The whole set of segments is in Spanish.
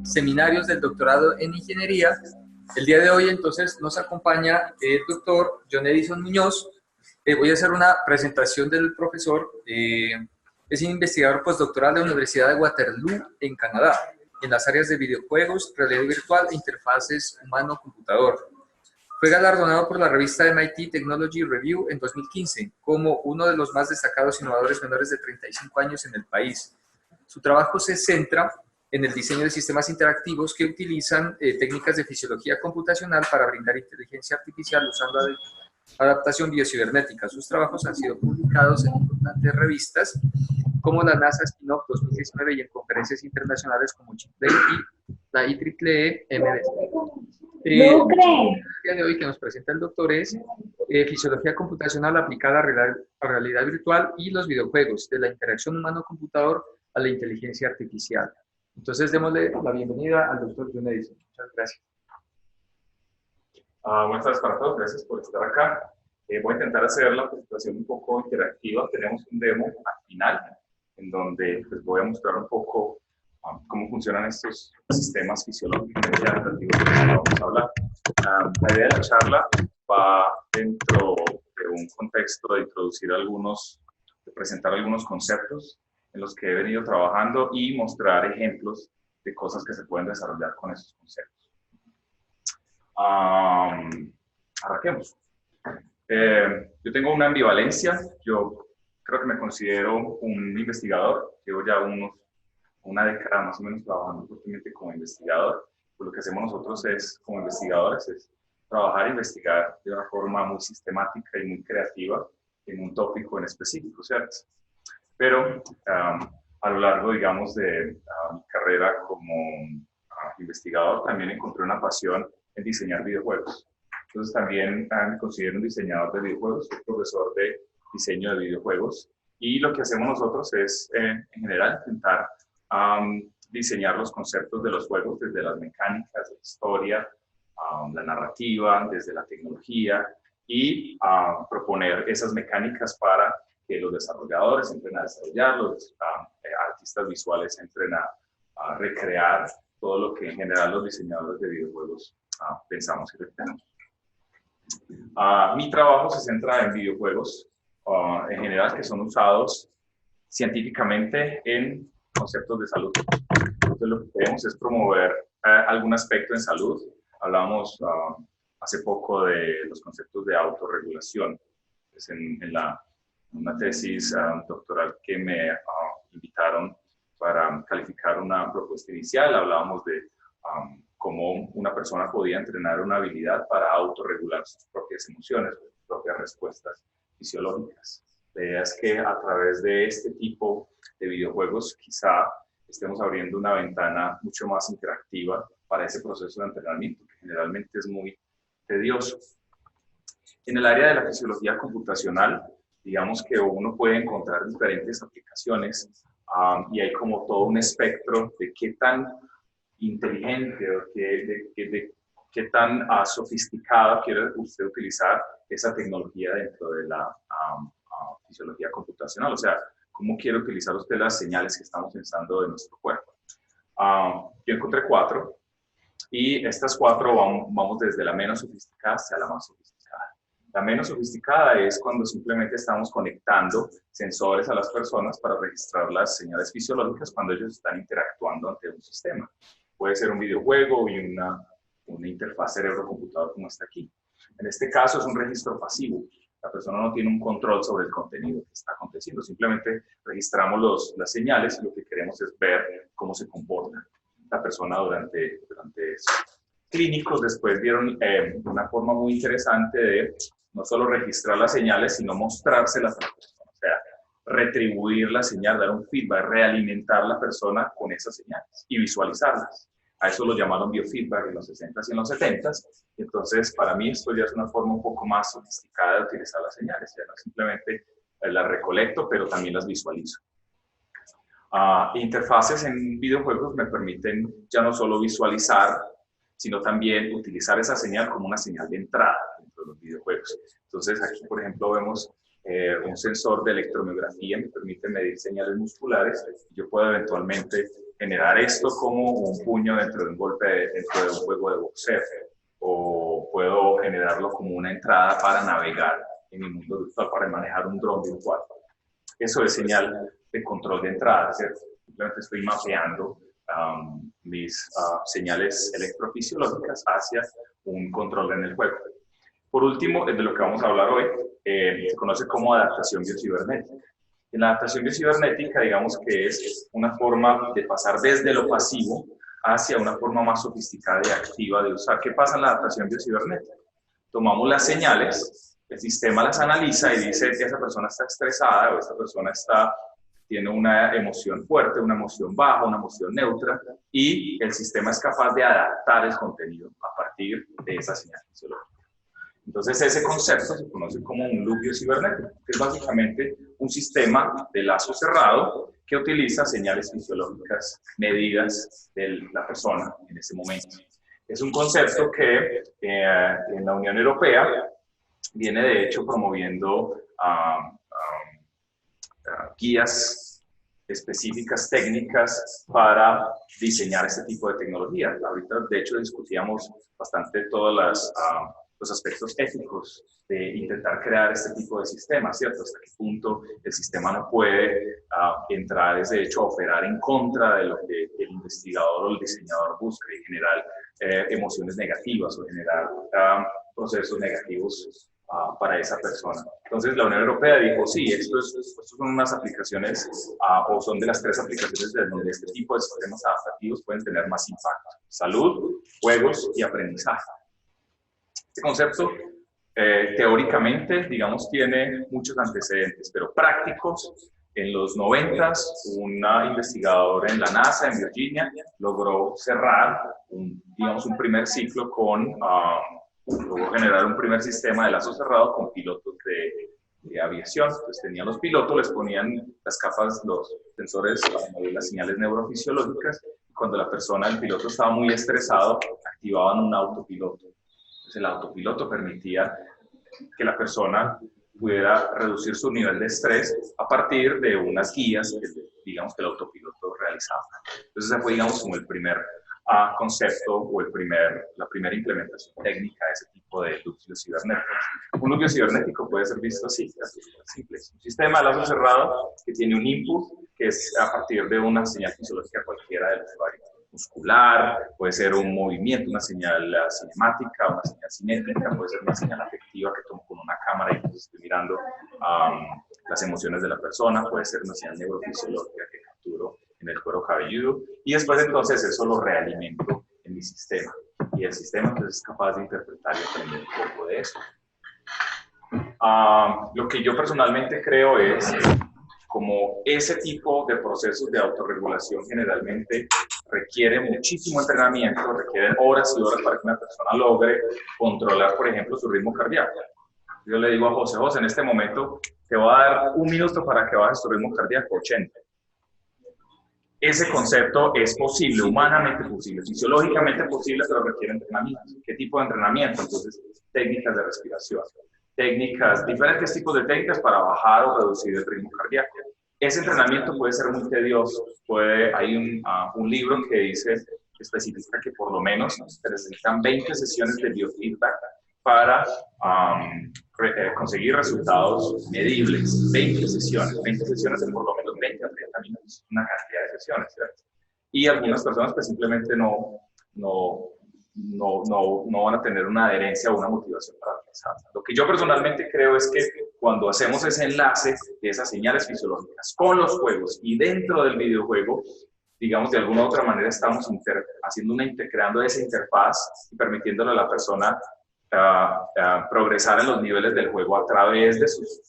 seminarios del doctorado en ingeniería. El día de hoy entonces nos acompaña el doctor John Edison Muñoz. Voy a hacer una presentación del profesor. Es investigador postdoctoral de la Universidad de Waterloo en Canadá, en las áreas de videojuegos, realidad virtual e interfaces humano-computador. Fue galardonado por la revista MIT Technology Review en 2015 como uno de los más destacados innovadores menores de 35 años en el país. Su trabajo se centra en el diseño de sistemas interactivos que utilizan técnicas de fisiología computacional para brindar inteligencia artificial usando adaptación biocibernética. Sus trabajos han sido publicados en importantes revistas como la NASA Spin-off 2019 y en conferencias internacionales como Chipday y la IEEE MDC. El día de hoy que nos presenta el doctor es fisiología computacional aplicada a realidad virtual y los videojuegos, de la interacción humano-computador a la inteligencia artificial. Entonces, démosle la bienvenida al doctor John Edison. Muchas gracias. Buenas tardes para todos, gracias por estar acá. Voy a intentar hacer la presentación un poco interactiva. Tenemos un demo al final, en donde les voy a mostrar un poco cómo funcionan estos sistemas fisiológicos y adaptativos de los que vamos a hablar. La idea de la charla va dentro de un contexto de introducir de presentar algunos conceptos en los que he venido trabajando y mostrar ejemplos de cosas que se pueden desarrollar con esos conceptos. Arranquemos. Yo tengo una ambivalencia. Yo creo que me considero un investigador. Llevo ya una década más o menos trabajando fuertemente como investigador. Pues lo que hacemos nosotros como investigadores es trabajar e investigar de una forma muy sistemática y muy creativa en un tópico en específico, ¿cierto? Pero a lo largo, digamos, de mi carrera como investigador, también encontré una pasión en diseñar videojuegos. Entonces también me considero un diseñador de videojuegos, soy profesor de diseño de videojuegos. Y lo que hacemos nosotros es, en general, intentar diseñar los conceptos de los juegos desde las mecánicas, la historia, la narrativa, desde la tecnología y proponer esas mecánicas para que los desarrolladores entren a desarrollar, los artistas visuales entren a recrear todo lo que en general los diseñadores de videojuegos pensamos y recreamos. Mi trabajo se centra en videojuegos en general que son usados científicamente en conceptos de salud. Entonces lo que queremos es promover algún aspecto en salud. Hablamos hace poco de los conceptos de autorregulación. Es en una tesis doctoral que me invitaron para calificar una propuesta inicial. Hablábamos de cómo una persona podía entrenar una habilidad para autorregular sus propias emociones, sus propias respuestas fisiológicas. La idea es que a través de este tipo de videojuegos quizá estemos abriendo una ventana mucho más interactiva para ese proceso de entrenamiento, que generalmente es muy tedioso. En el área de la fisiología computacional, digamos que uno puede encontrar diferentes aplicaciones y hay como todo un espectro de qué tan inteligente o qué tan sofisticada quiere usted utilizar esa tecnología dentro de la fisiología computacional. O sea, cómo quiere utilizar usted las señales que estamos pensando de nuestro cuerpo. Yo encontré 4 y estas 4 vamos desde la menos sofisticada hacia la más sofisticada. La menos sofisticada es cuando simplemente estamos conectando sensores a las personas para registrar las señales fisiológicas cuando ellos están interactuando ante un sistema. Puede ser un videojuego y una interfaz cerebro-computador como está aquí. En este caso es un registro pasivo. La persona no tiene un control sobre el contenido que está aconteciendo. Simplemente registramos las señales y lo que queremos es ver cómo se comporta la persona durante eso. Clínicos después vieron una forma muy interesante de no solo registrar las señales, sino mostrárselas a la persona. O sea, retribuir la señal, dar un feedback, realimentar a la persona con esas señales y visualizarlas. A eso lo llamaron biofeedback en los 60s y en los 70s. Entonces, para mí esto ya es una forma un poco más sofisticada de utilizar las señales. Ya no simplemente las recolecto, pero también las visualizo. Interfaces en videojuegos me permiten ya no solo visualizar, sino también utilizar esa señal como una señal de entrada dentro de los videojuegos. Entonces, aquí, por ejemplo, vemos un sensor de electromiografía, me permite medir señales musculares. Yo puedo eventualmente generar esto como un puño dentro de un golpe, dentro de un juego de boxeo, o puedo generarlo como una entrada para navegar en mi mundo virtual, para manejar un dron virtual. Eso es señal de control de entrada, ¿cierto? Simplemente estoy mapeando mis señales electrofisiológicas hacia un control en el juego. Por último, de lo que vamos a hablar hoy, se conoce como adaptación biocibernética. En la adaptación biocibernética, digamos que es una forma de pasar desde lo pasivo hacia una forma más sofisticada y activa de usar. ¿Qué pasa en la adaptación biocibernética? Tomamos las señales, el sistema las analiza y dice que esa persona está estresada o esa persona tiene una emoción fuerte, una emoción baja, una emoción neutra, y el sistema es capaz de adaptar el contenido a partir de esa señal fisiológica. Entonces, ese concepto se conoce como un loop biocibernético, que es básicamente un sistema de lazo cerrado que utiliza señales fisiológicas medidas de la persona en ese momento. Es un concepto que en la Unión Europea viene, de hecho, promoviendo guías específicas, técnicas para diseñar este tipo de tecnología. Ahorita, de hecho, discutíamos bastante todos los aspectos éticos de intentar crear este tipo de sistemas, ¿cierto? Hasta qué punto el sistema no puede entrar, de hecho, a operar en contra de lo que el investigador o el diseñador busca y generar emociones negativas o generar procesos negativos para esa persona. Entonces la Unión Europea dijo, sí, estos son unas aplicaciones o son de las 3 aplicaciones de donde este tipo de sistemas adaptativos pueden tener más impacto: salud, juegos y aprendizaje. Este concepto teóricamente, digamos, tiene muchos antecedentes, pero prácticos. En los 90s, una investigadora en la NASA, en Virginia, logró cerrar un primer ciclo logró generar un primer sistema de lazo cerrado con pilotos de aviación. Entonces tenían los pilotos, les ponían las capas, los sensores, las señales neurofisiológicas. Cuando el piloto estaba muy estresado, activaban un autopiloto. Entonces el autopiloto permitía que la persona pudiera reducir su nivel de estrés a partir de unas guías que, digamos, que el autopiloto realizaba. Entonces ese fue, digamos, como el primer concepto o la primera implementación técnica de ese tipo de loops biocibernéticos. Un loop biocibernético puede ser visto así, simple. Un sistema de lazo cerrado que tiene un input que es a partir de una señal fisiológica cualquiera del usuario. Muscular, puede ser un movimiento, una señal cinemática, una señal cinética, puede ser una señal afectiva que tomo con una cámara y entonces estoy mirando las emociones de la persona, puede ser una señal neurofisiológica que capturo en el cuero cabelludo, y después entonces eso lo realimento en mi sistema, y el sistema entonces es capaz de interpretar y aprender un poco de eso. Lo que yo personalmente creo es como ese tipo de procesos de autorregulación generalmente requiere muchísimo entrenamiento, requieren horas y horas para que una persona logre controlar, por ejemplo, su ritmo cardíaco. Yo le digo a José, en este momento te voy a dar 1 minuto para que bajes tu ritmo cardíaco 80. Ese concepto es posible, humanamente posible, fisiológicamente posible, pero requiere entrenamiento. ¿Qué tipo de entrenamiento? Entonces, técnicas de respiración, diferentes tipos de técnicas para bajar o reducir el ritmo cardíaco. Ese entrenamiento puede ser muy tedioso. Hay un libro que especifica que por lo menos se necesitan 20 sesiones de biofeedback para conseguir resultados medibles. 20 sesiones de por lo menos 20 a 30 minutos, una cantidad de sesiones, ¿cierto? Y algunas personas pues simplemente no van a tener una adherencia o una motivación para realizar. Lo que yo personalmente creo es que cuando hacemos ese enlace de esas señales fisiológicas con los juegos y dentro del videojuego, digamos, de alguna u otra manera estamos creando esa interfaz y permitiéndole a la persona progresar en los niveles del juego a través de sus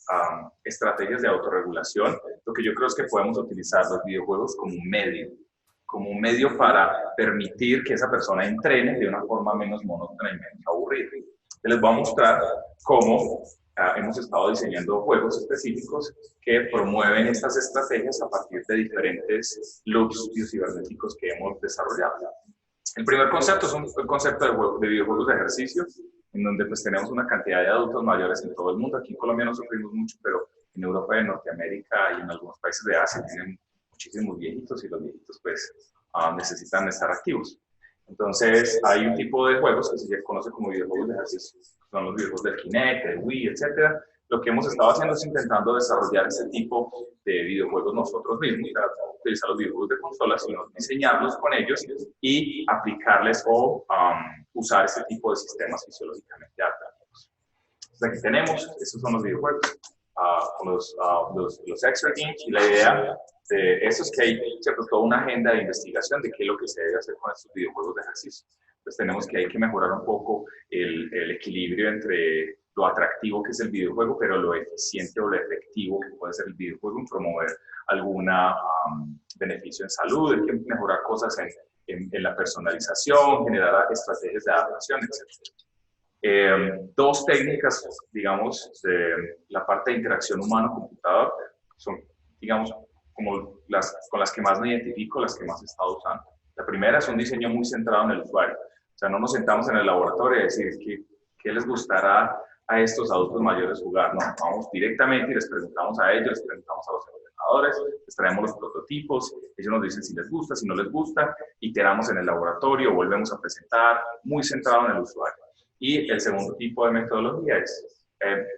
estrategias de autorregulación. Lo que yo creo es que podemos utilizar los videojuegos como un medio para permitir que esa persona entrene de una forma menos monótona y menos aburrida. Les voy a mostrar cómo hemos estado diseñando juegos específicos que promueven estas estrategias a partir de diferentes loops biocibernéticos que hemos desarrollado. El primer concepto es un concepto de videojuegos de ejercicio, en donde pues tenemos una cantidad de adultos mayores en todo el mundo. Aquí en Colombia no sufrimos mucho, pero en Europa, en Norteamérica y en algunos países de Asia tienen muchísimos viejitos, y los viejitos pues necesitan estar activos. Entonces, hay un tipo de juegos que se conoce como videojuegos de ejercicio. Son los videojuegos del Kinect, del Wii, etc. Lo que hemos estado haciendo es intentando desarrollar ese tipo de videojuegos nosotros mismos, utilizar los videojuegos de consolas, sino diseñarlos con ellos y aplicarles o usar ese tipo de sistemas fisiológicamente adaptativos. Entonces, aquí tenemos, estos son los videojuegos, los extra games, y la idea de eso es que hay, ¿cierto?, toda una agenda de investigación de qué es lo que se debe hacer con estos videojuegos de ejercicio. Entonces tenemos que hay que mejorar un poco el equilibrio entre lo atractivo que es el videojuego, pero lo eficiente o lo efectivo que puede ser el videojuego en promover algún beneficio en salud. Hay que mejorar cosas en la personalización, generar estrategias de adaptación, etc. Dos técnicas, digamos, de la parte de interacción humano-computador son, digamos, como con las que más me identifico, las que más he estado usando. La primera es un diseño muy centrado en el usuario. O sea, no nos sentamos en el laboratorio a decir qué les gustará a estos adultos mayores jugar. No, vamos directamente y les preguntamos a ellos, les preguntamos a los entrenadores, les traemos los prototipos, ellos nos dicen si les gusta, si no les gusta, iteramos en el laboratorio, volvemos a presentar, muy centrado en el usuario. Y el segundo tipo de metodología es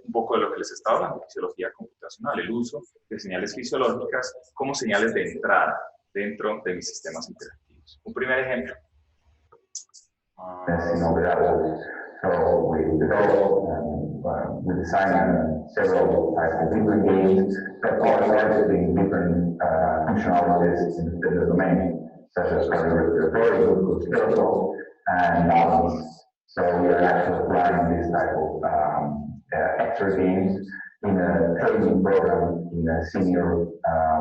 un poco de lo que les estaba hablando, fisiología computacional, el uso de señales fisiológicas como señales de entrada dentro de mis sistemas interactivos. Un primer ejemplo. So we developed we designed several types of different games that all targeting different functionalities in the fitness domain, such as cardiorespiratory, musculoskeletal, and balance. So we are actually applying this type of extra games in a training program in a senior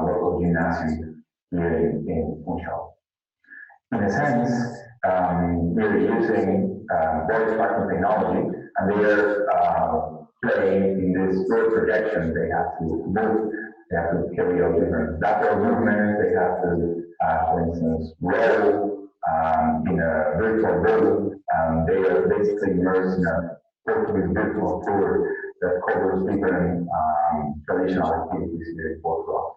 local gymnasium here in Funchal. In a sense, we're using voice tracking technology, and they're playing in this word projection. They have to move, they have to carry out different lateral movements, they have to, for instance, roll in a virtual room. They are basically immersed in a Portuguese virtual tour that covers different traditional activities here in Portugal.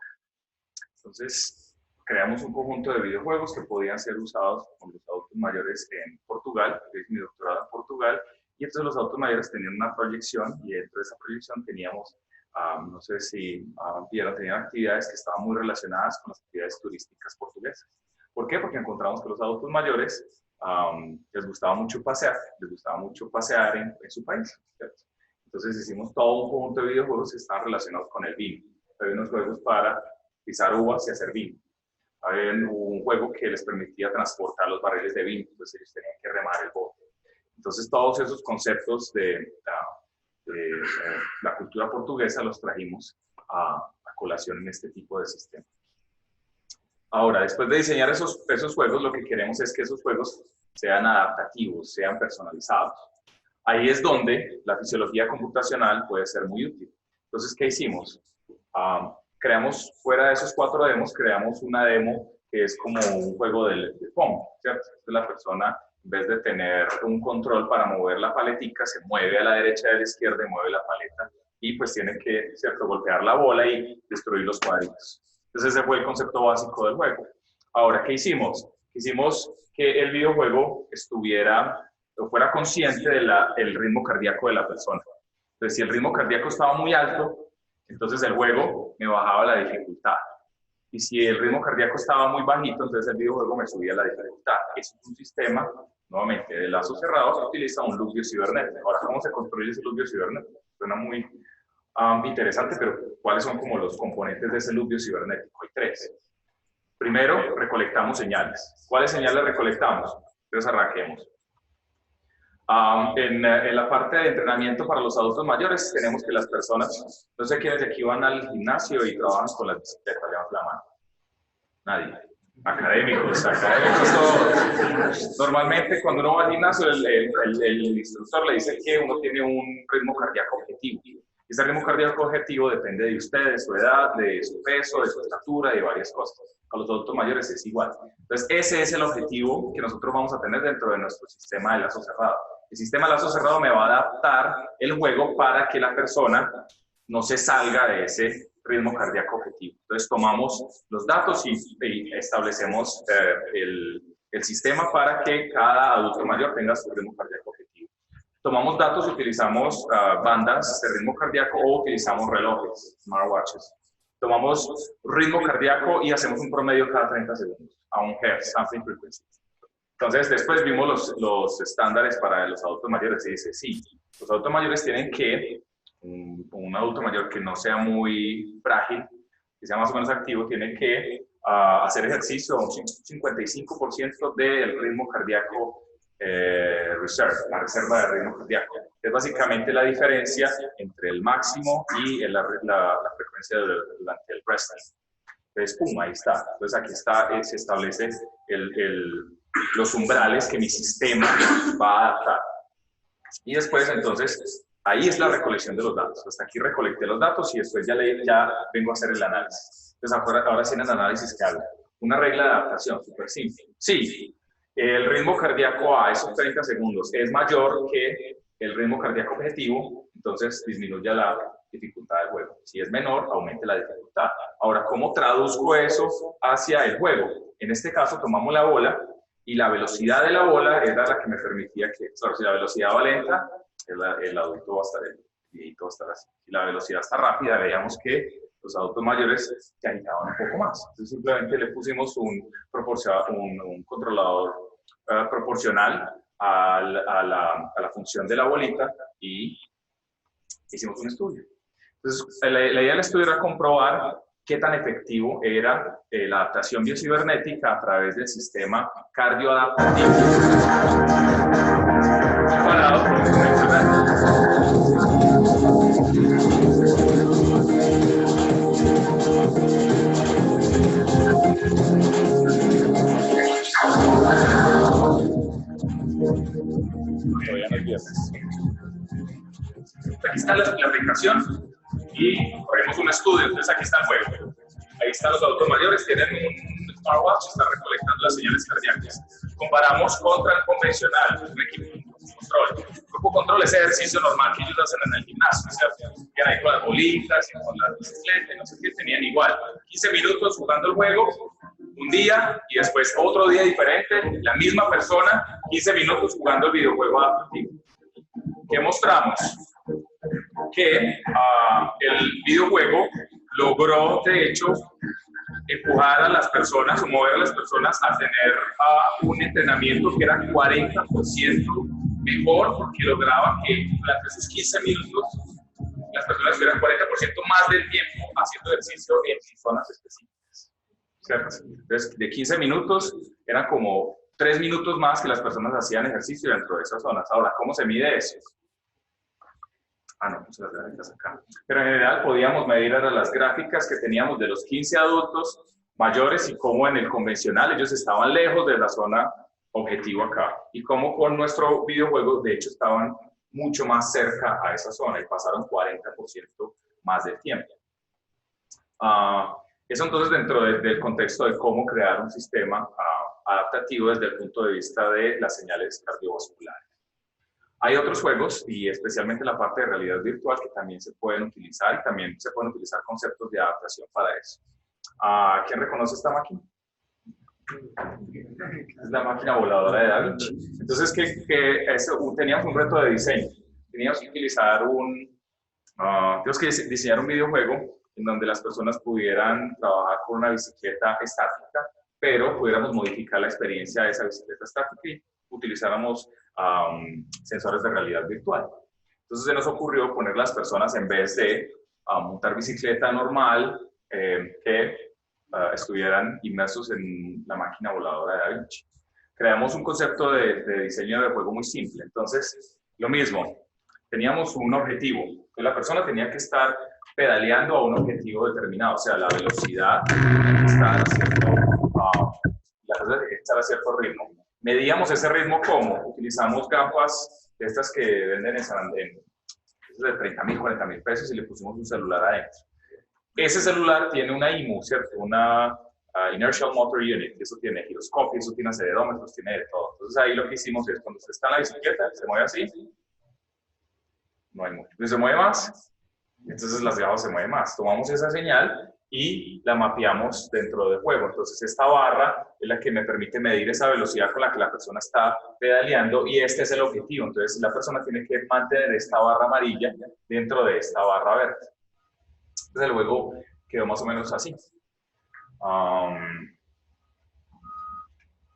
Entonces, creamos un conjunto de videojuegos que podían ser usados con los adultos mayores en Portugal, que es mi doctorado en Portugal, y entonces los adultos mayores tenían una proyección, y dentro de esa proyección teníamos, no sé si vieron, tenían actividades que estaban muy relacionadas con las actividades turísticas portuguesas. ¿Por qué? Porque encontramos que los adultos mayores les gustaba mucho pasear en su país, ¿cierto? Entonces hicimos todo un conjunto de videojuegos que estaban relacionados con el vino. Había unos juegos para pisar uvas y hacer vino. Había un juego que les permitía transportar los barriles de vino, entonces ellos tenían que remar el bote. Entonces todos esos conceptos de la cultura portuguesa los trajimos a colación en este tipo de sistema. Ahora, después de diseñar esos juegos, lo que queremos es que esos juegos sean adaptativos, sean personalizados. Ahí es donde la fisiología computacional puede ser muy útil. Entonces, ¿qué hicimos? Creamos, fuera de esos 4 demos, creamos una demo que es como un juego de Pong, ¿cierto? Entonces, la persona, en vez de tener un control para mover la paletica, se mueve a la derecha y a la izquierda y mueve la paleta, y pues tiene que, ¿cierto?, golpear la bola y destruir los cuadritos. Entonces, ese fue el concepto básico del juego. Ahora, ¿qué hicimos? Hicimos que el videojuego fuera consciente del ritmo cardíaco de la persona. Entonces, si el ritmo cardíaco estaba muy alto, entonces el juego me bajaba la dificultad. Y si el ritmo cardíaco estaba muy bajito, entonces el videojuego me subía la dificultad. Es un sistema, nuevamente, de lazos cerrados que utiliza un núcleo cibernético. Ahora, ¿cómo se construye ese núcleo cibernético? Suena muy interesante, pero ¿cuáles son como los componentes de ese núcleo cibernético? Hay 3. Primero, recolectamos señales. ¿Cuáles señales recolectamos? Entonces, arranquemos. En la parte de entrenamiento para los adultos mayores, tenemos que las personas, no sé quiénes de aquí van al gimnasio y trabajan con las bicicletas, levanten la mano. Nadie. Académicos todos. Normalmente, cuando uno va al gimnasio, el instructor le dice que uno tiene un ritmo cardíaco objetivo. Ese ritmo cardíaco objetivo depende de usted, de su edad, de su peso, de su estatura, de varias cosas. A los adultos mayores es igual. Entonces, ese es el objetivo que nosotros vamos a tener dentro de nuestro sistema de lazo cerrado. El sistema de lazo cerrado me va a adaptar el juego para que la persona no se salga de ese ritmo cardíaco objetivo. Entonces tomamos los datos y establecemos el sistema para que cada adulto mayor tenga su ritmo cardíaco objetivo. Tomamos datos, utilizamos bandas de ritmo cardíaco o utilizamos relojes, smartwatches. Tomamos ritmo cardíaco y hacemos un promedio cada 30 segundos a 1 Hz, sampling frequency. Entonces, después vimos los estándares para los adultos mayores y dice, sí, los adultos mayores tienen que, un adulto mayor que no sea muy frágil, que sea más o menos activo, tiene que hacer ejercicio un 55% del ritmo cardíaco reserve, la reserva de ritmo cardíaco. Es básicamente la diferencia entre el máximo y la frecuencia durante el resting. Entonces, pum, ahí está. Entonces, aquí está, se establece los umbrales que mi sistema va a adaptar. Y después, entonces, ahí es la recolección de los datos. Hasta aquí recolecté los datos y después ya vengo a hacer el análisis. Entonces, ahora sí en el análisis que hago. Una regla de adaptación súper simple. Sí, el ritmo cardíaco a esos 30 segundos es mayor que el ritmo cardíaco objetivo, entonces disminuye la dificultad del juego. Si es menor, aumente la dificultad. Ahora, ¿cómo traduzco eso hacia el juego? En este caso, tomamos la bola y la velocidad de la bola era la que me permitía que, claro, si la velocidad va lenta, el adulto va a estar, el viejito va a estar así. Si la velocidad está rápida, veíamos que los adultos mayores se agitaban un poco más. Entonces, simplemente le pusimos un controlador proporcional a la función de la bolita y hicimos un estudio. Entonces, la idea del estudio era comprobar qué tan efectivo era la adaptación biocibernética a través del sistema cardioadaptativo comparado con el convencional. Todavía no es viernes. Aquí está la aplicación y corremos un estudio. Entonces aquí está el juego. Ahí están los adultos mayores, tienen un smartwatch, están recolectando las señales cardíacas. Comparamos contra el convencional, un equipo control. El grupo control es ejercicio normal que ellos hacen en el gimnasio, ¿cierto? Que ahí con las bolitas y con las bicicletas, no sé qué, tenían igual. 15 minutos jugando el juego, un día y después otro día diferente, la misma persona, 15 minutos jugando el videojuego adaptativo. ¿Qué mostramos? Que el videojuego logró, de hecho, empujar a las personas o mover a las personas a tener un entrenamiento que era 40% mejor, porque lograba que durante esos 15 minutos las personas estuvieran 40% más del tiempo haciendo ejercicio en zonas específicas. ¿Cierto? Entonces, de 15 minutos eran como 3 minutos más que las personas hacían ejercicio dentro de esas zonas. Ahora, ¿cómo se mide eso? No, puse las gráficas acá. Pero en general podíamos medir ahora las gráficas que teníamos de los 15 adultos mayores y cómo en el convencional ellos estaban lejos de la zona objetivo acá. Y cómo con nuestro videojuego, de hecho, estaban mucho más cerca a esa zona y pasaron 40% más del tiempo. Eso entonces dentro del contexto de cómo crear un sistema adaptativo desde el punto de vista de las señales cardiovasculares. Hay otros juegos, y especialmente la parte de realidad virtual, que también se pueden utilizar, y también se pueden utilizar conceptos de adaptación para eso. ¿Quién reconoce esta máquina? Es la máquina voladora de Da Vinci. Entonces, teníamos un reto de diseño. Teníamos que utilizar teníamos que diseñar un videojuego en donde las personas pudieran trabajar con una bicicleta estática, pero pudiéramos modificar la experiencia de esa bicicleta estática y utilizáramos sensores de realidad virtual. Entonces se nos ocurrió poner las personas, en vez de montar bicicleta normal, que estuvieran inmersos en la máquina voladora de Da Vinci. Creamos un concepto de diseño de juego muy simple. Entonces, lo mismo, teníamos un objetivo. Entonces, la persona tenía que estar pedaleando a un objetivo determinado, o sea, la velocidad tenía que estar a cierto ritmo. Medíamos ese ritmo ¿cómo? Utilizamos gafas de estas que venden en San Andrés, de 30.000, 40.000 pesos, y le pusimos un celular adentro. Ese celular tiene una IMU, ¿cierto? Una Inertial Motor Unit, eso tiene giroscopio, eso tiene acelerómetros, tiene de todo. Entonces ahí lo que hicimos es, cuando usted está en la bicicleta, se mueve así, no hay mucho. Entonces se mueve más, entonces las gafas se mueven más. Tomamos esa señal y la mapeamos dentro del juego. Entonces esta barra es la que me permite medir esa velocidad con la que la persona está pedaleando y este es el objetivo. Entonces la persona tiene que mantener esta barra amarilla dentro de esta barra verde. Entonces el juego quedó más o menos así.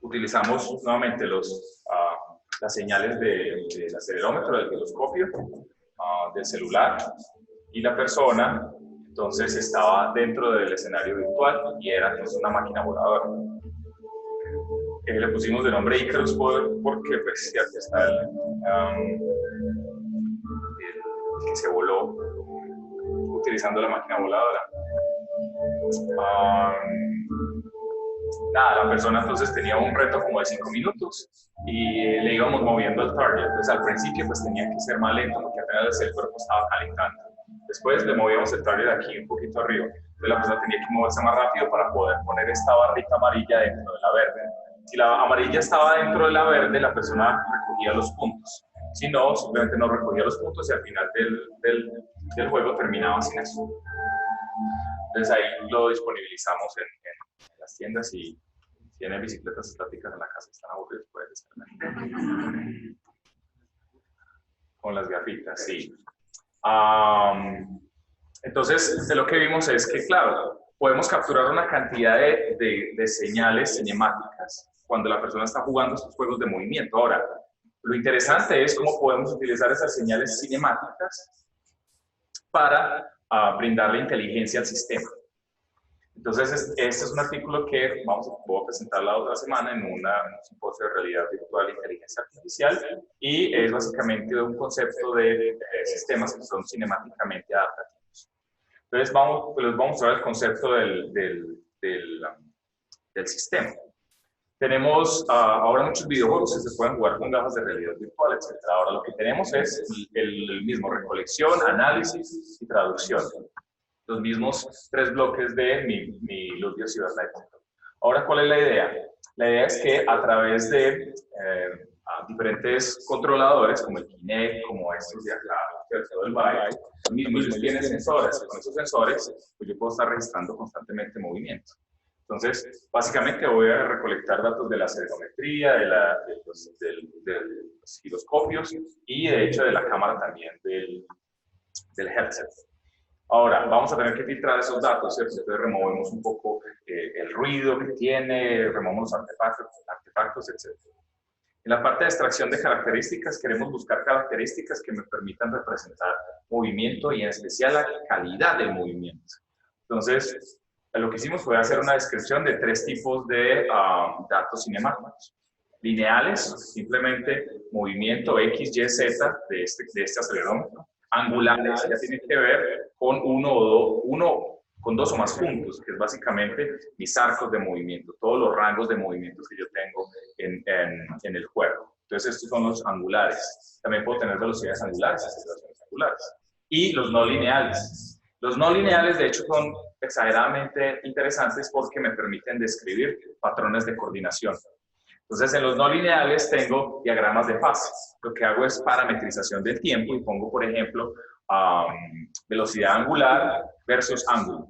Utilizamos nuevamente las señales del acelerómetro, del giroscopio, del celular, y la persona entonces estaba dentro del escenario virtual y era entonces una máquina voladora. Le pusimos de nombre Icarus porque pues ya está el que se voló utilizando la máquina voladora. Nada, la persona entonces tenía un reto como de 5 minutos y le íbamos moviendo el target. Entonces al principio pues tenía que ser más lento porque apenas el cuerpo estaba calentando. Después le movíamos el target aquí un poquito arriba. Entonces la persona tenía que moverse más rápido para poder poner esta barrita amarilla dentro de la verde. Si la amarilla estaba dentro de la verde, la persona recogía los puntos. Si no, simplemente no recogía los puntos y al final del juego terminaba sin eso. Entonces ahí lo disponibilizamos en las tiendas y si tienen bicicletas estáticas en la casa, están aburridos, pueden descargar. Con las gafitas, sí. Entonces, lo que vimos es que, claro, podemos capturar una cantidad de señales cinemáticas cuando la persona está jugando estos juegos de movimiento. Ahora, lo interesante es cómo podemos utilizar esas señales cinemáticas para brindarle inteligencia al sistema. Entonces, este es un artículo que voy a presentar la otra semana en un simposio de realidad virtual e inteligencia artificial, y es básicamente un concepto de sistemas que son cinemáticamente adaptativos. Entonces, les vamos a mostrar el concepto del sistema. Tenemos ahora muchos videojuegos que se pueden jugar con gafas de realidad virtual, etc. Ahora lo que tenemos es el mismo recolección, análisis y traducción. Los mismos 3 bloques de mi Ludwig cibernético. Ahora, ¿cuál es la idea? La idea es que a través de diferentes controladores, como el Kinect, como estos de acá, el Vive, ellos tienen sensores. Con esos sensores, pues yo puedo estar registrando constantemente movimiento. Entonces, básicamente voy a recolectar datos de la acelerometría, de los giroscopios y, de hecho, de la cámara también del headset. Ahora, vamos a tener que filtrar esos datos, ¿cierto? Entonces removemos un poco el ruido que tiene, removemos los artefactos, etc. En la parte de extracción de características, queremos buscar características que me permitan representar movimiento y en especial la calidad del movimiento. Entonces, lo que hicimos fue hacer una descripción de 3 tipos de datos cinemáticos. Lineales, simplemente movimiento X, Y, Z de este acelerómetro. Angulares, ya tienen que ver con con 2 o más puntos, que es básicamente mis arcos de movimiento, todos los rangos de movimientos que yo tengo en el juego. Entonces, estos son los angulares. También puedo tener velocidades angulares, aceleraciones angulares. Y los no lineales. Los no lineales, de hecho, son exageradamente interesantes porque me permiten describir patrones de coordinación. Entonces, en los no lineales tengo diagramas de fase. Lo que hago es parametrización del tiempo y pongo, por ejemplo, velocidad angular versus ángulo.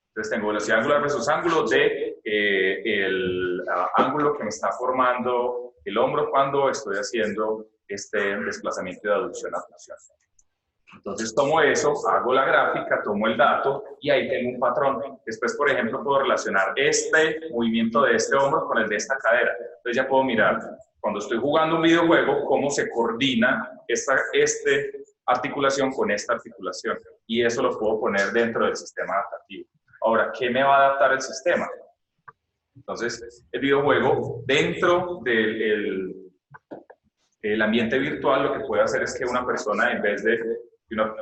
Entonces, tengo velocidad angular versus ángulo de el ángulo que me está formando el hombro cuando estoy haciendo este desplazamiento de aducción a flexión. Entonces, tomo eso, hago la gráfica, tomo el dato y ahí tengo un patrón. Después, por ejemplo, puedo relacionar este movimiento de este hombro con el de esta cadera. Entonces, ya puedo mirar, cuando estoy jugando un videojuego, cómo se coordina esta articulación con esta articulación. Y eso lo puedo poner dentro del sistema adaptativo. Ahora, ¿qué me va a adaptar el sistema? Entonces, el videojuego, dentro del ambiente virtual, lo que puede hacer es que una persona, en vez de...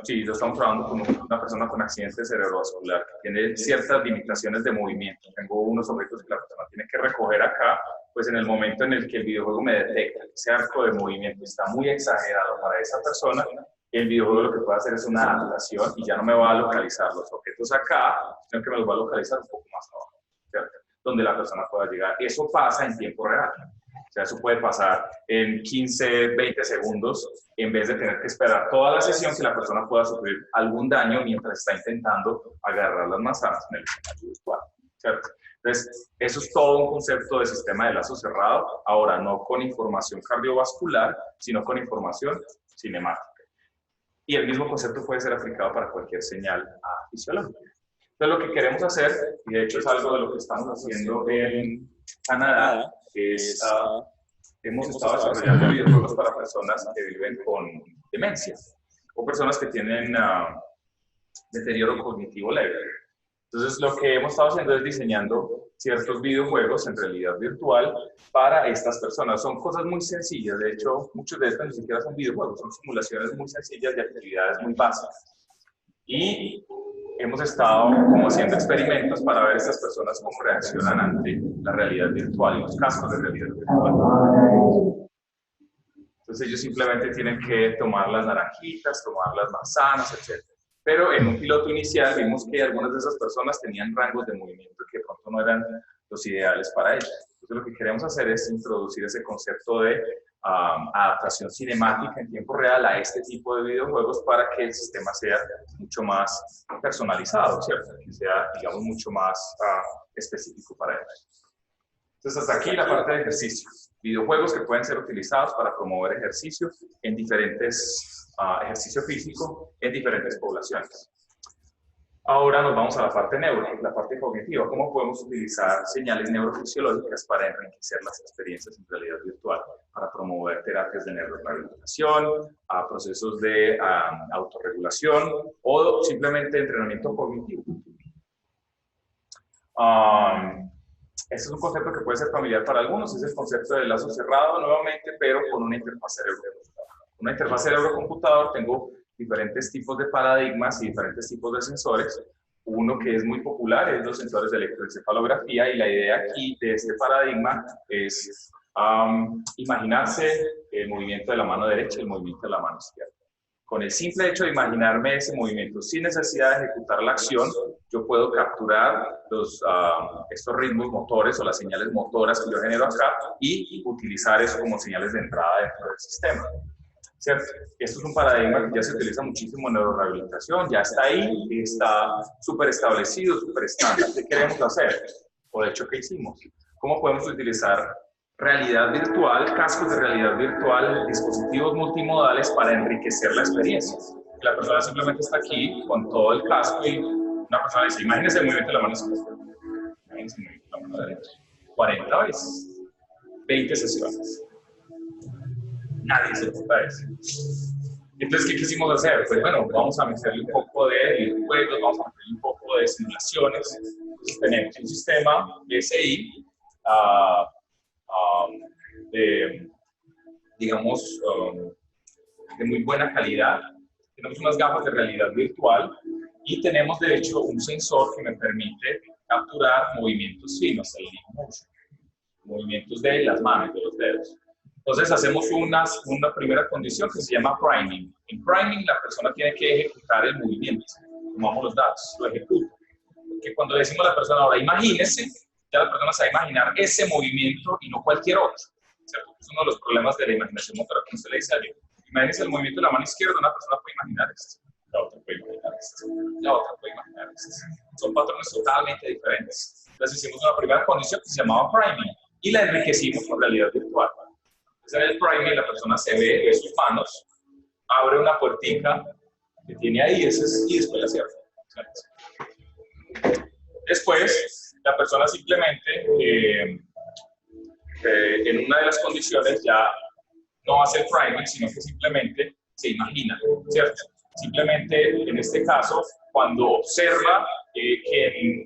Sí, lo estamos trabajando con una persona con accidente cerebrovascular que tiene ciertas limitaciones de movimiento. Tengo unos objetos que la persona tiene que recoger acá, pues en el momento en el que el videojuego me detecta que ese arco de movimiento está muy exagerado para esa persona, el videojuego lo que puede hacer es una adaptación y ya no me va a localizar los objetos acá, sino que me los va a localizar un poco más abajo, ¿cierto? Donde la persona pueda llegar. Eso pasa en tiempo real. O sea, eso puede pasar en 15, 20 segundos, en vez de tener que esperar toda la sesión que la persona pueda sufrir algún daño mientras está intentando agarrar las manzanas en el escenario virtual, ¿cierto? Entonces, eso es todo un concepto de sistema de lazo cerrado, ahora no con información cardiovascular, sino con información cinemática. Y el mismo concepto puede ser aplicado para cualquier señal fisiológica. Entonces, lo que queremos hacer, y de hecho es algo de lo que estamos haciendo en Canadá, es hemos estado desarrollando videojuegos para personas que viven con demencia o personas que tienen deterioro cognitivo leve. Entonces, lo que hemos estado haciendo es diseñando ciertos videojuegos en realidad virtual para estas personas. Son cosas muy sencillas, de hecho, muchos de estos ni siquiera son videojuegos, son simulaciones muy sencillas de actividades muy básicas. Y hemos estado como haciendo experimentos para ver estas personas cómo reaccionan ante la realidad virtual y los cascos de realidad virtual. Entonces, ellos simplemente tienen que tomar las naranjitas, tomar las manzanas, etc. Pero en un piloto inicial vimos que algunas de esas personas tenían rangos de movimiento que de pronto no eran los ideales para ellas. Entonces lo que queremos hacer es introducir ese concepto de adaptación cinemática en tiempo real a este tipo de videojuegos para que el sistema sea mucho más personalizado, ¿cierto? Que sea, digamos, mucho más específico para ellos. Entonces hasta aquí la parte de ejercicio. Videojuegos que pueden ser utilizados para promover ejercicio en diferentes ejercicio físico en diferentes poblaciones. Ahora nos vamos a la parte neuro, la parte cognitiva. ¿Cómo podemos utilizar señales neurofisiológicas para enriquecer las experiencias en realidad virtual, para promover terapias de neurorehabilitación, procesos de autorregulación o simplemente entrenamiento cognitivo? Este es un concepto que puede ser familiar para algunos, es el concepto del lazo cerrado nuevamente, pero con una interfaz cerebro-computador. Una interfaz cerebro-computador tengo diferentes tipos de paradigmas y diferentes tipos de sensores. Uno que es muy popular es los sensores de electroencefalografía, y la idea aquí de este paradigma es imaginarse el movimiento de la mano derecha y el movimiento de la mano izquierda. Con el simple hecho de imaginarme ese movimiento sin necesidad de ejecutar la acción, yo puedo capturar estos ritmos motores o las señales motoras que yo genero acá y utilizar eso como señales de entrada dentro del sistema, ¿cierto? Esto es un paradigma que ya se utiliza muchísimo en neurorehabilitación, ya está ahí, está súper establecido, súper estándar. ¿Qué queremos hacer? O de hecho, ¿qué hicimos? ¿Cómo podemos utilizar realidad virtual, cascos de realidad virtual, dispositivos multimodales para enriquecer la experiencia? La persona simplemente está aquí con todo el casco y una persona dice, imagínese el movimiento de la mano izquierda, imagínese el movimiento de la mano derecha, 40 veces, 20 sesiones. Nadie se ocupa de eso. Entonces, ¿qué quisimos hacer? Pues bueno, vamos a meterle un poco de juegos, vamos a meterle un poco de simulaciones. Entonces, tenemos un sistema SI digamos, de muy buena calidad. Tenemos unas gafas de realidad virtual y tenemos, de hecho, un sensor que me permite capturar movimientos finos, el link motion, movimientos de las manos, de los dedos. Entonces hacemos una primera condición que se llama priming. En priming la persona tiene que ejecutar el movimiento. Tomamos los datos, lo ejecuta. Porque cuando decimos a la persona, ahora imagínese, ya la persona se va a imaginar ese movimiento y no cualquier otro, ¿cierto? Es uno de los problemas de la imaginación motora, como se le dice a alguien. Imagínese el movimiento de la mano izquierda, una persona puede imaginar esto, la otra puede imaginar esto, la otra puede imaginar esto. Son patrones totalmente diferentes. Entonces hicimos una primera condición que se llamaba priming y la enriquecimos con realidad virtual. En el priming la persona se ve sus manos, abre una puertica que tiene ahí y después la cierra. Después, la persona simplemente, en una de las condiciones ya no hace el priming, sino que simplemente se imagina, ¿cierto? Simplemente, en este caso, cuando observa que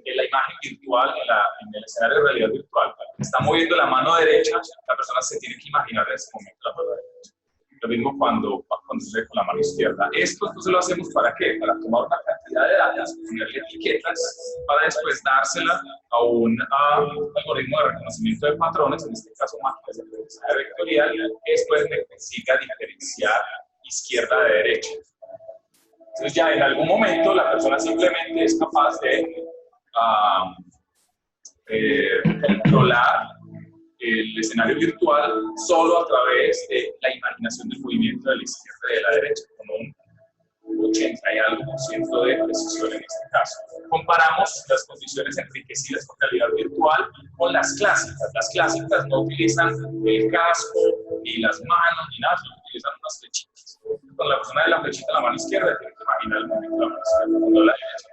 en la imagen virtual, en el escenario de realidad virtual, está moviendo la mano derecha, la persona se tiene que imaginar en ese momento la mano derecha. Lo mismo cuando sucede con la mano izquierda. Esto entonces lo hacemos ¿para qué? Para tomar una cantidad de datos, ponerle etiquetas, para después dársela a un algoritmo de reconocimiento de patrones, en este caso máquinas de aprendizaje vectorial, que después me consiga diferenciar izquierda de derecha. Entonces ya en algún momento la persona simplemente es capaz de controlar el escenario virtual solo a través de la imaginación del movimiento de la izquierda y de la derecha, con un 80 y algo por ciento de precisión en este caso. Comparamos las condiciones enriquecidas por realidad virtual con las clásicas. Las clásicas no utilizan el casco, ni las manos, ni nada, sino utilizan unas flechitas. Cuando la persona de la flechita en la mano izquierda tiene que imaginar el movimiento de la mano izquierda, cuando la derecha.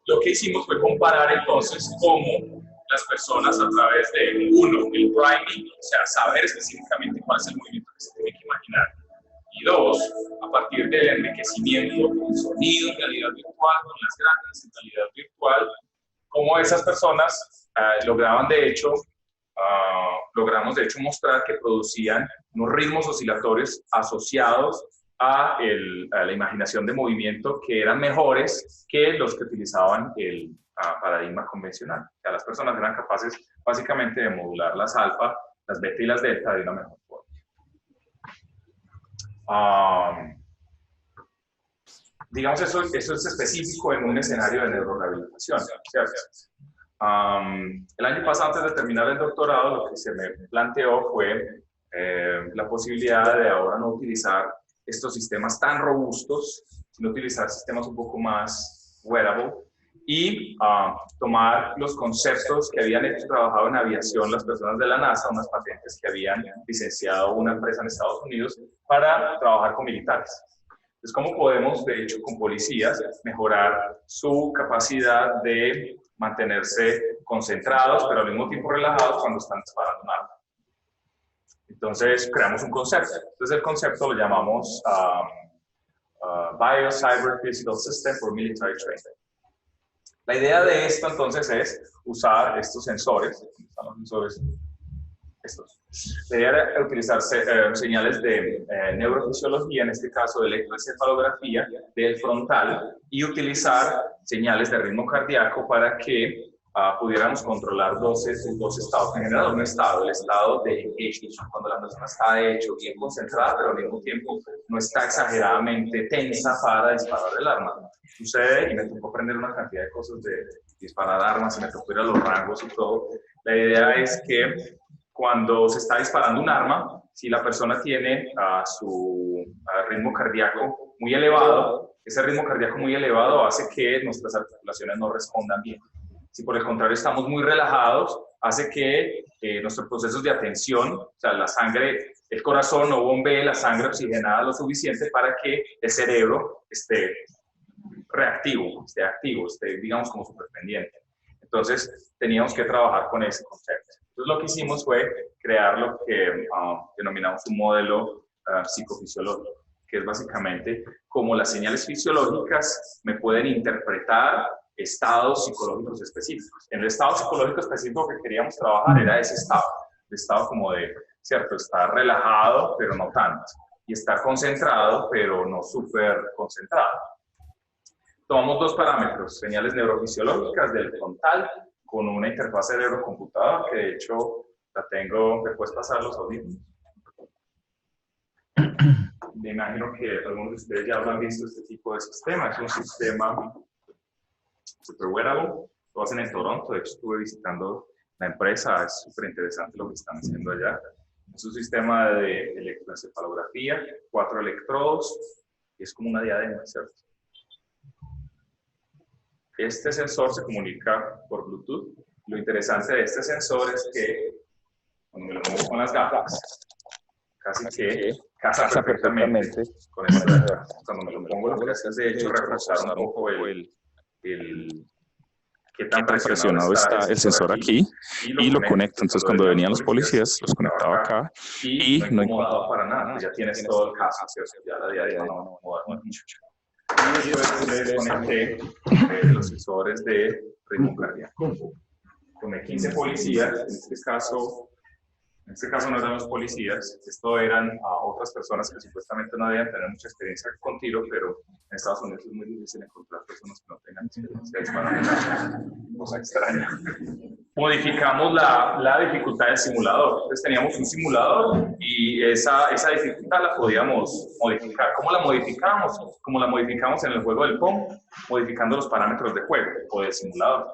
Lo que hicimos fue comparar entonces cómo las personas a través de, uno, el priming, o sea, saber específicamente cuál es el movimiento que se tiene que imaginar, y dos, a partir del enriquecimiento con sonido en realidad virtual, con las gráficas en realidad virtual, cómo esas personas logramos de hecho mostrar que producían unos ritmos oscilatorios asociados a la imaginación de movimiento que eran mejores que los que utilizaban el paradigma convencional. O sea, las personas eran capaces básicamente de modular las alfa, las beta y las delta de una mejor forma. Digamos, eso es específico en un escenario de neurorehabilitación, ¿cierto? El año pasado, antes de terminar el doctorado, lo que se me planteó fue la posibilidad de ahora no utilizar estos sistemas tan robustos, sino utilizar sistemas un poco más wearable y tomar los conceptos que habían trabajado en aviación las personas de la NASA, unas patentes que habían licenciado una empresa en Estados Unidos para trabajar con militares. Entonces, ¿cómo podemos, de hecho, con policías, mejorar su capacidad de mantenerse concentrados, pero al mismo tiempo relajados cuando están disparando un arma? Entonces, creamos un concepto. Entonces, el concepto lo llamamos Bio-Cyber Physical System for Military Training. La idea de esto, entonces, es usar estos sensores. ¿Dónde están los sensores? Estos. La idea era utilizar señales de neurofisiología, en este caso de electroencefalografía del frontal, y utilizar señales de ritmo cardíaco para que pudiéramos controlar dos estados. En general, un estado, el estado de engagement, cuando la persona está de hecho bien concentrada, pero al mismo tiempo no está exageradamente tensa para disparar el arma. Sucede, y me tocó aprender una cantidad de cosas de disparar armas, y me tocó ir a los rangos y todo. La idea es que cuando se está disparando un arma, si la persona tiene su ritmo cardíaco muy elevado, ese ritmo cardíaco muy elevado hace que nuestras articulaciones no respondan bien. Si por el contrario estamos muy relajados, hace que nuestros procesos de atención, o sea, la sangre, el corazón no bombee la sangre oxigenada lo suficiente para que el cerebro esté reactivo, esté activo, esté, digamos, como superpendiente. Entonces, teníamos que trabajar con ese concepto. Entonces, lo que hicimos fue crear lo que denominamos un modelo psicofisiológico, que es básicamente cómo las señales fisiológicas me pueden interpretar estados psicológicos específicos. En el estado psicológico específico que queríamos trabajar era ese estado, el estado como de, cierto, estar relajado, pero no tanto, y estar concentrado, pero no súper concentrado. Tomamos dos parámetros, señales neurofisiológicas del frontal, con una interfaz cerebro-computador, que de hecho la tengo, ¿me puedes pasar los audífonos? Me imagino que algunos de ustedes ya habrán visto este tipo de sistema. Es un sistema super wearable, lo hacen en Toronto. De hecho, estuve visitando la empresa, es súper interesante lo que están haciendo allá. Es un sistema de electroencefalografía, 4 electrodos, y es como una diadema, ¿cierto? Este sensor se comunica por Bluetooth. Lo interesante de este sensor es que cuando me lo pongo con las gafas, casi que casa perfectamente con estas gafas. Cuando me lo pongo, lo que hace es de hecho reforzar un poco qué tan presionado está el sensor aquí y lo conecto. Entonces, cuando venían los policías, los conectaba acá y no incomodaba para nada. Pues ya tienes todo el caso, ya la diadema no incomoda mucho. Y después conecté los sensores de ritmo cardíaco. Tomé 15 policías, en este caso no eran los policías, esto eran otras personas que supuestamente no debían tener mucha experiencia con tiro, pero en Estados Unidos es muy difícil encontrar personas que no tengan experiencia disparando, cosa extraña. Modificamos la dificultad del simulador. Entonces teníamos un simulador y esa dificultad la podíamos modificar. ¿Cómo la modificamos? Como la modificamos en el juego del Pong, modificando los parámetros de juego o del simulador.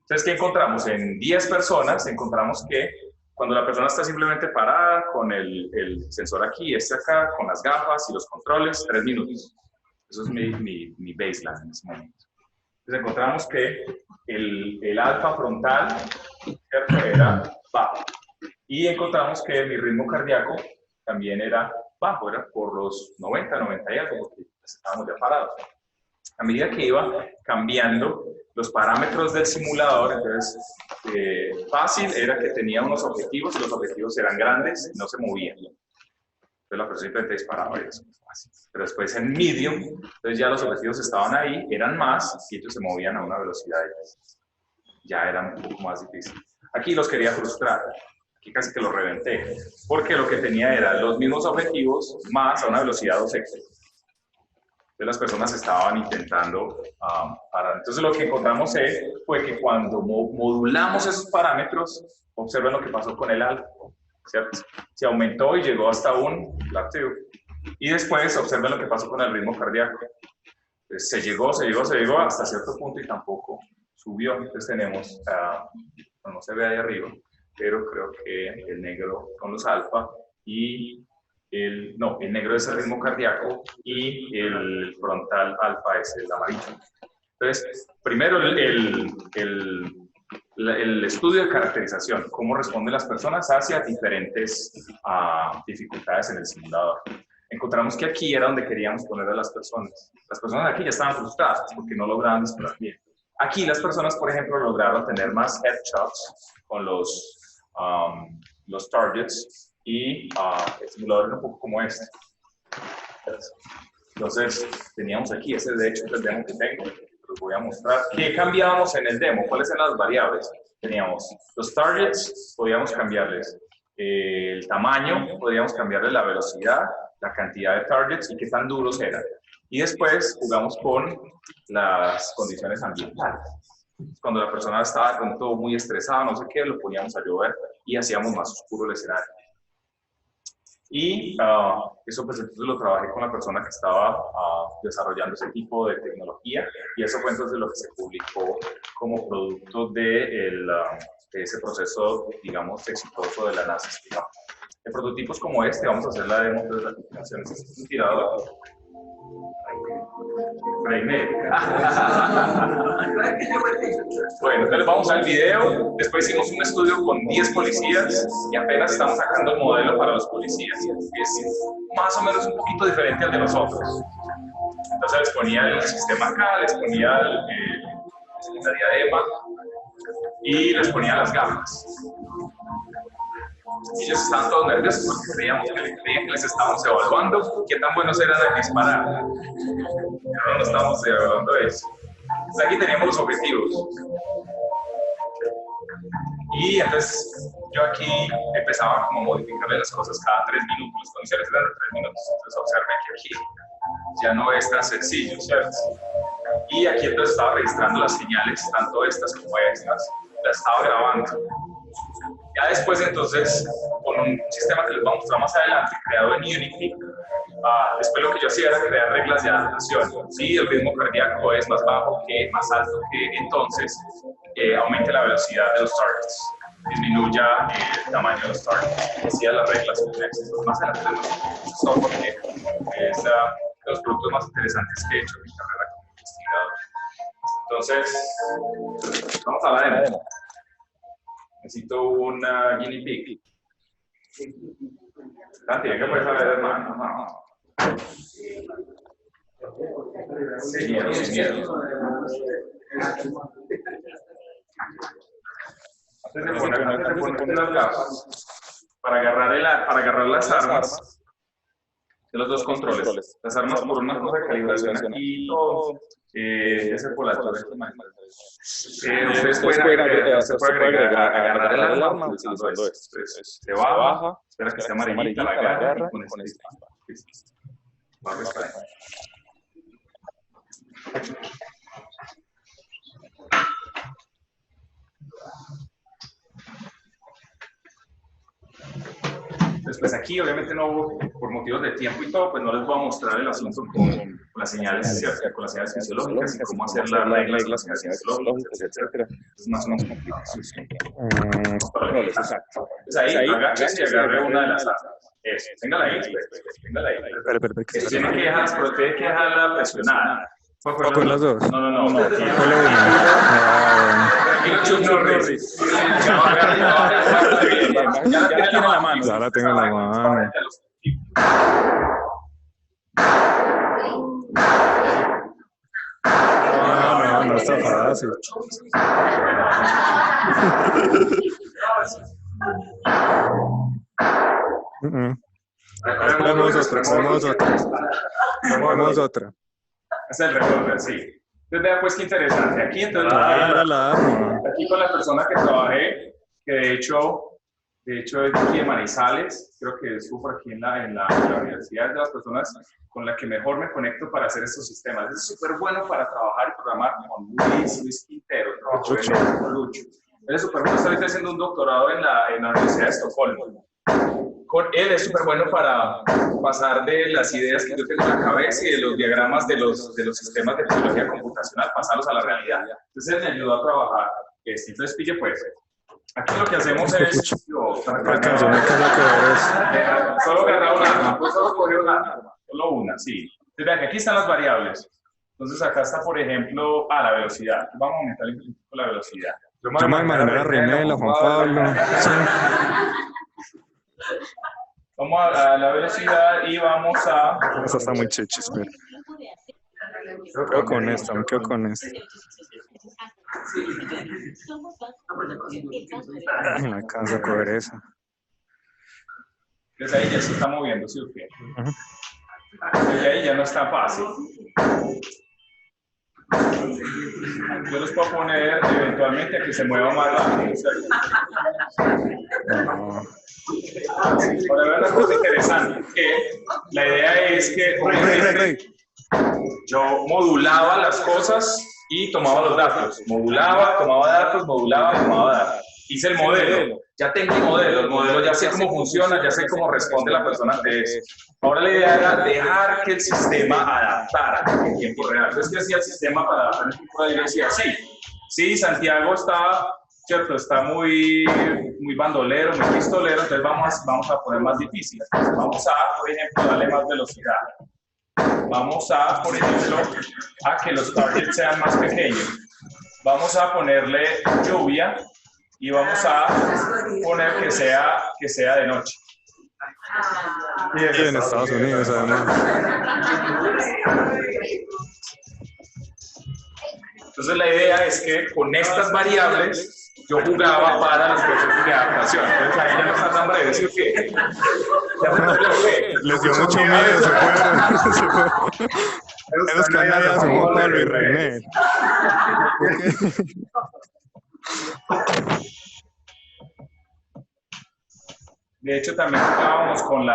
Entonces, ¿qué encontramos? En 10 personas encontramos que cuando la persona está simplemente parada con el sensor aquí, acá, con las gafas y los controles, 3 minutos. Eso es mi baseline en ese momento. Entonces encontramos que el alfa frontal, ¿cierto?, era bajo. Y encontramos que mi ritmo cardíaco también era bajo, era por los 90, 90 y algo, porque estábamos ya parados. A medida que iba cambiando los parámetros del simulador, entonces fácil era que tenía unos objetivos, y los objetivos eran grandes, no se movían. Entonces la persona simplemente disparaba y eso es fácil. Pero después en medium, entonces ya los objetivos estaban ahí, eran más, y ellos se movían a una velocidad ya era un poco más difícil. Aquí los quería frustrar, aquí casi que los reventé, porque lo que tenía eran los mismos objetivos más a una velocidad 2x. Entonces las personas estaban intentando parar. Entonces lo que encontramos fue que cuando modulamos esos parámetros, observen lo que pasó con el alfa, ¿cierto? Se aumentó y llegó hasta un plateau. Y después observen lo que pasó con el ritmo cardíaco. Entonces, se llegó hasta cierto punto y tampoco subió. Entonces tenemos, no se ve ahí arriba, pero creo que el negro con los alfa y el negro es el ritmo cardíaco y el frontal alfa es el amarillo. Entonces, primero el estudio de caracterización, cómo responden las personas hacia diferentes dificultades en el simulador. Encontramos que aquí era donde queríamos poner a las personas. Las personas aquí ya estaban frustradas porque no lograban disparar bien. Aquí las personas, por ejemplo, lograron tener más headshots con los targets y el simulador era un poco como este. Entonces, teníamos aquí, ese de hecho es el demo que tengo. Los voy a mostrar. ¿Qué cambiábamos en el demo? ¿Cuáles eran las variables? Teníamos los targets, podíamos cambiarles el tamaño, podíamos cambiarle la velocidad, la cantidad de targets y qué tan duros eran. Y después jugamos con las condiciones ambientales. Cuando la persona estaba de pronto muy estresada, no sé qué, lo poníamos a llover y hacíamos más oscuro el escenario. Y eso pues entonces lo trabajé con la persona que estaba desarrollando ese tipo de tecnología y eso fue entonces lo que se publicó como producto de ese proceso, digamos, exitoso de la NASA. Digamos. De prototipos como este, vamos a hacer la demo de las aplicaciones. Este es un tirador. Bueno, entonces vamos al video. Después hicimos un estudio con 10 policías y apenas estamos sacando el modelo para los policías. Es más o menos un poquito diferente al de nosotros. Entonces les ponía el sistema acá, les ponía la diadema y les ponía las gafas. Ellos estaban todos nerviosos porque creían que les estábamos evaluando qué tan buenos eran en disparar. Pero no estábamos evaluando eso. Entonces aquí teníamos los objetivos. Y entonces yo aquí empezaba como a modificarle las cosas cada 3 minutos. Las condiciones eran de 3 minutos. Entonces observen que aquí ya no es tan sencillo, ¿cierto? Y aquí entonces estaba registrando las señales, tanto estas como estas. Las estaba grabando. Ya después entonces, con un sistema que les voy a mostrar más adelante, creado en Unity, después lo que yo hacía era crear reglas de adaptación. Si el ritmo cardíaco es más bajo que más alto que entonces, aumente la velocidad de los targets, disminuya el tamaño de los targets. Hacía las reglas con éxito. Más adelante es porque es de los productos más interesantes que he hecho en mi carrera como investigador. Entonces, vamos a la demo. Necesito una guinea pig. Santi, ¿qué puedes saber, hermano? No. Sin miedo, sin miedo. Antes de poner las gafas, para agarrar las armas, de los dos controles. Las armas por una cosa de calibración aquí y todo. Ese por la torre. Ustedes pueden agarrar el arma utilizando esto. Entonces, se baja, espera que esté amarillita, la agarra y con este va a restar. Entonces, pues aquí obviamente no, por motivos de tiempo y todo, pues no les voy a mostrar el asunto con las señales, ¿cierto? Con las señales fisiológicas y cómo hacer las reglas con las señales fisiológicas, etcétera. Es más o menos complicado. Exacto. Entonces ahí agáchese y agarre una de las armas. Eso, téngala ahí, téngala ahí. Tiene que dejarla presionada. ¿Con las dos? No. Solo una. Ya la tiene en la mano. Ya la tengo en la mano. No está fácil. Esperamos otra. Es el revólver, sí. Entonces, vea pues qué interesante. Aquí entonces, aquí con la persona que trabajé, que de hecho es de aquí de Manizales, creo que estuvo por aquí en la universidad, de las personas con las que mejor me conecto para hacer estos sistemas. Es súper bueno para trabajar y programar con Luis Quintero, trabajo con Lucho. Él es súper bueno, está ahorita haciendo un doctorado en la Universidad de Estocolmo. Él es súper bueno para pasar de las ideas que yo tengo en la cabeza y de los diagramas de los sistemas de fisiología computacional, pasarlos a la realidad. Entonces él me ayudó a trabajar. Entonces, pille pues, aquí lo que hacemos es... Solo agarrar un arma, pues solo coger un arma, solo una, sí. Entonces vean que aquí están las variables. Entonces acá está, por ejemplo, la velocidad. Vamos a aumentar un poquito la velocidad. Yo me voy a imaginar a Rimela, Juan Pablo. Vamos a la velocidad y vamos a... Esa está muy chicha, espera. Me quedo con esta. No alcanzo a coger esa. Desde ahí ya se está moviendo, ¿sí o qué? Desde ahí ya no está fácil. Yo los puedo poner eventualmente a que se mueva más rápido. Ahora vean una cosa interesante, que la idea es que yo modulaba las cosas y tomaba los datos. Modulaba, tomaba datos. Hice el modelo. Ya tengo el modelo ya sé cómo funciona, ya sé cómo responde la persona ante eso. Ahora la idea era dejar que el sistema adaptara en tiempo real. Entonces, ¿qué hacía el sistema para adaptar en tiempo real? Yo decía, sí, Santiago está muy bandolero, muy pistolero, entonces vamos a poner más difícil. Vamos a, por ejemplo, darle más velocidad. Vamos a, por ejemplo, a que los targets sean más pequeños. Vamos a ponerle lluvia y vamos a poner que sea de noche. Y es en Estados Unidos, además. Entonces la idea es que con estas variables yo jugaba para los procesos de adaptación. Entonces ahí ya no está tan breve, ¿sí o qué? Les dio mucho miedo, se fueron. Esos canallas son Juan Pablo y René. De hecho, también jugábamos con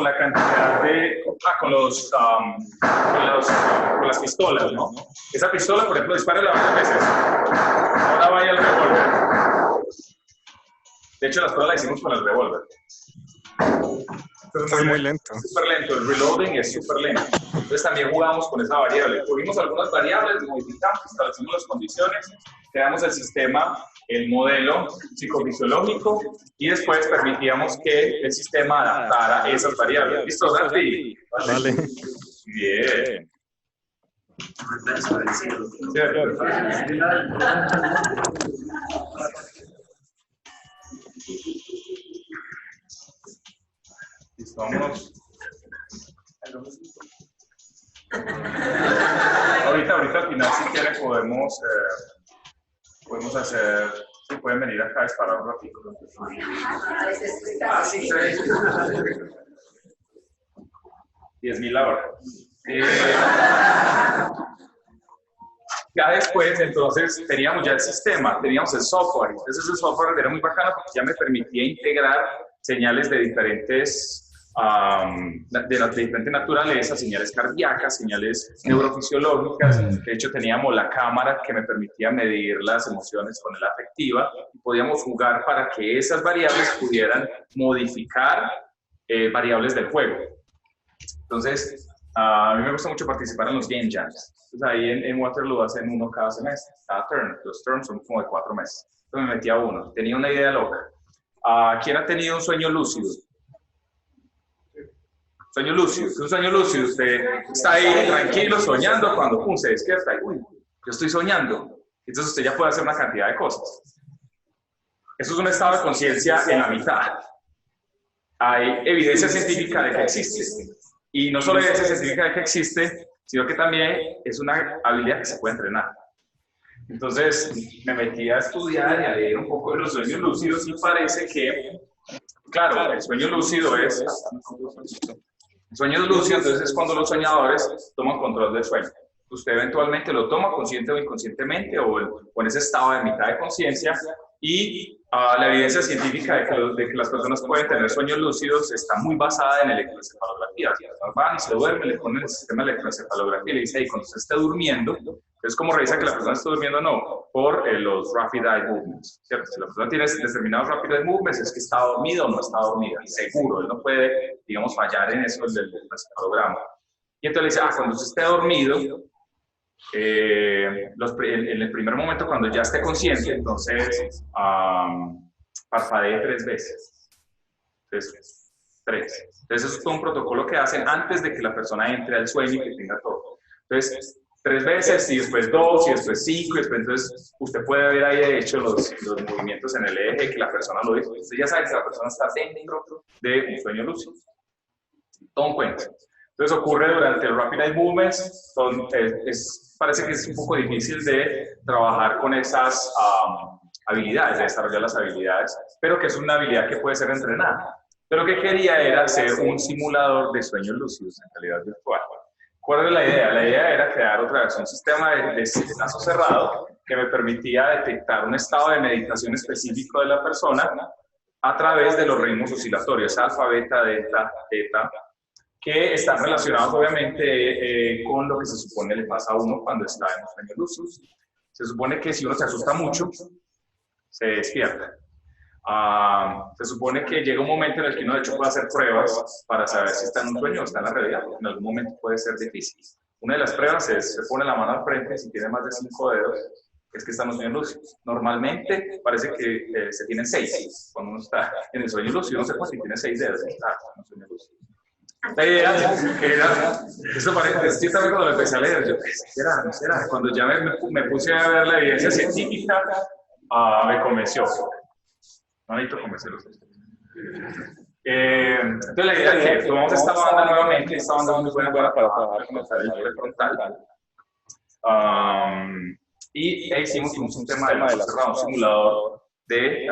la cantidad de... con las pistolas, ¿no? Esa pistola, por ejemplo, dispara varias veces. Ahora vaya el revólver. De hecho, las pruebas las hicimos con el revólver. Es muy lento. Súper lento, el reloading es súper lento. Entonces también jugamos con esa variable. Cogimos algunas variables, modificamos, establecimos las condiciones, creamos el sistema, el modelo psicofisiológico y después permitíamos que el sistema adaptara esas variables. ¿Listo, Santi? Vale. Bien. Listo, vámonos. Ahorita al final, si quieren, podemos hacer, si pueden venir acá a disparar un ratito. Sí. 10.000 la hora. Ya después, entonces, teníamos ya el sistema, teníamos el software. Entonces, el software era muy bacano porque ya me permitía integrar señales de diferentes de diferente naturaleza, señales cardíacas, señales neurofisiológicas. De hecho, teníamos la cámara que me permitía medir las emociones con la afectiva y podíamos jugar para que esas variables pudieran modificar variables del juego. Entonces, a mí me gusta mucho participar en los game jams. Entonces, ahí en Waterloo hacen uno cada semestre, cada turn. Los turns son como de 4 meses. Entonces me metí a uno. Tenía una idea loca. ¿Quién ha tenido un sueño lúcido? Sueño lúcido. Un sueño lúcido. Usted está ahí tranquilo, soñando, cuando pum, se despierta y uy, yo estoy soñando. Entonces usted ya puede hacer una cantidad de cosas. Eso es un estado de conciencia en la mitad. Hay evidencia científica de que existe. Y no solo evidencia científica de que existe, sino que también es una habilidad que se puede entrenar. Entonces me metí a estudiar y a leer un poco de los sueños lúcidos y parece que, claro, el sueño lúcido es... El sueño lúcido, entonces, es cuando los soñadores toman control del sueño. Usted eventualmente lo toma consciente o inconscientemente o en ese estado de mitad de conciencia y la evidencia científica de que las personas pueden tener sueños lúcidos está muy basada en electroencefalografía. Van y se duermen, le ponen el sistema de electroencefalografía y le dice, hey, cuando usted esté durmiendo, es como revisa que la persona está durmiendo o no, por los rapid eye movements, ¿cierto? Si la persona tiene determinados rapid eye movements, es que está dormido o no está dormida, seguro, él no puede, digamos, fallar en eso del encefalograma. Y entonces le dice, cuando usted esté dormido, en el primer momento, cuando ya esté consciente, entonces parpadee 3 veces. Entonces, 3. Entonces, eso es todo un protocolo que hacen antes de que la persona entre al sueño y que tenga todo. Entonces, 3 veces, y después 2, y después 5, y después, entonces, usted puede ver ahí, de hecho, los movimientos en el eje, que la persona lo dice. Usted ya sabe que la persona está dentro de un sueño lúcido. Todo un cuento. Entonces, ocurre durante el Rapid Eye Movements, parece que es un poco difícil de trabajar con esas habilidades, de desarrollar las habilidades, pero que es una habilidad que puede ser entrenada. Pero lo que quería era hacer un simulador de sueños lúcidos en realidad virtual. ¿Cuál era la idea? La idea era crear otra vez un sistema de lazo cerrado que me permitía detectar un estado de meditación específico de la persona a través de los ritmos oscilatorios, alfa, beta, delta, teta, que están relacionados obviamente con lo que se supone le pasa a uno cuando está en los sueños lúcidos. Se supone que si uno se asusta mucho, se despierta. Se supone que llega un momento en el que uno de hecho puede hacer pruebas para saber si está en un sueño o está en la realidad, porque en algún momento puede ser difícil. Una de las pruebas es, se pone la mano al frente, si tiene más de 5 dedos, es que está en los sueños lúcidos. Normalmente parece que se tienen 6. Cuando uno está en el sueño lúcido, no sé cuánto, si tiene 6 dedos, está en los sueños lúcidos. La idea era, eso parece, yo también cuando lo empecé a leer, yo, no será, cuando ya me puse a ver la evidencia científica, me convenció. No necesito convencerlos. Entonces la idea es que tomamos esta banda nuevamente, esta banda es muy buena para trabajar con el área frontal. Y hicimos un sistema de lazo cerrado, un simulador de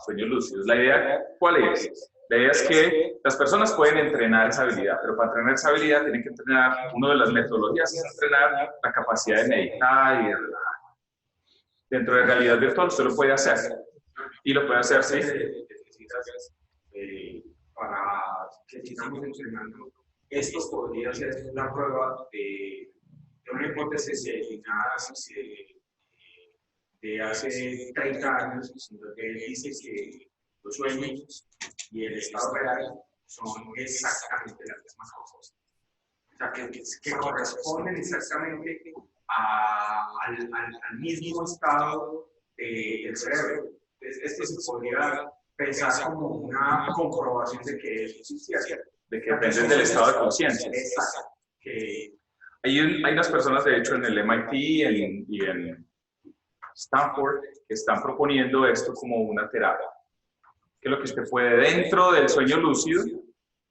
sueños lúcidos. La idea, ¿cuál es? La idea es que las personas pueden entrenar esa habilidad, pero para entrenar esa habilidad tienen que entrenar, una de las metodologías es entrenar la capacidad de meditar y de relajar. Dentro de realidad virtual usted lo puede hacer, y lo puede hacer, sí. Para que sigamos entrenando, esto podría ser la prueba de una hipótesis eliminada de hace 30 años, donde él dice que los sueños y el estado real son exactamente las mismas cosas. O sea, que corresponden exactamente al mismo estado del cerebro. Esto se podría pensar como una comprobación de que eso existía. De que depende del estado de conciencia. Exacto. Hay unas personas, de hecho, en el MIT y en Stanford que están proponiendo esto como una terapia. Que es lo que usted puede, dentro del sueño lúcido,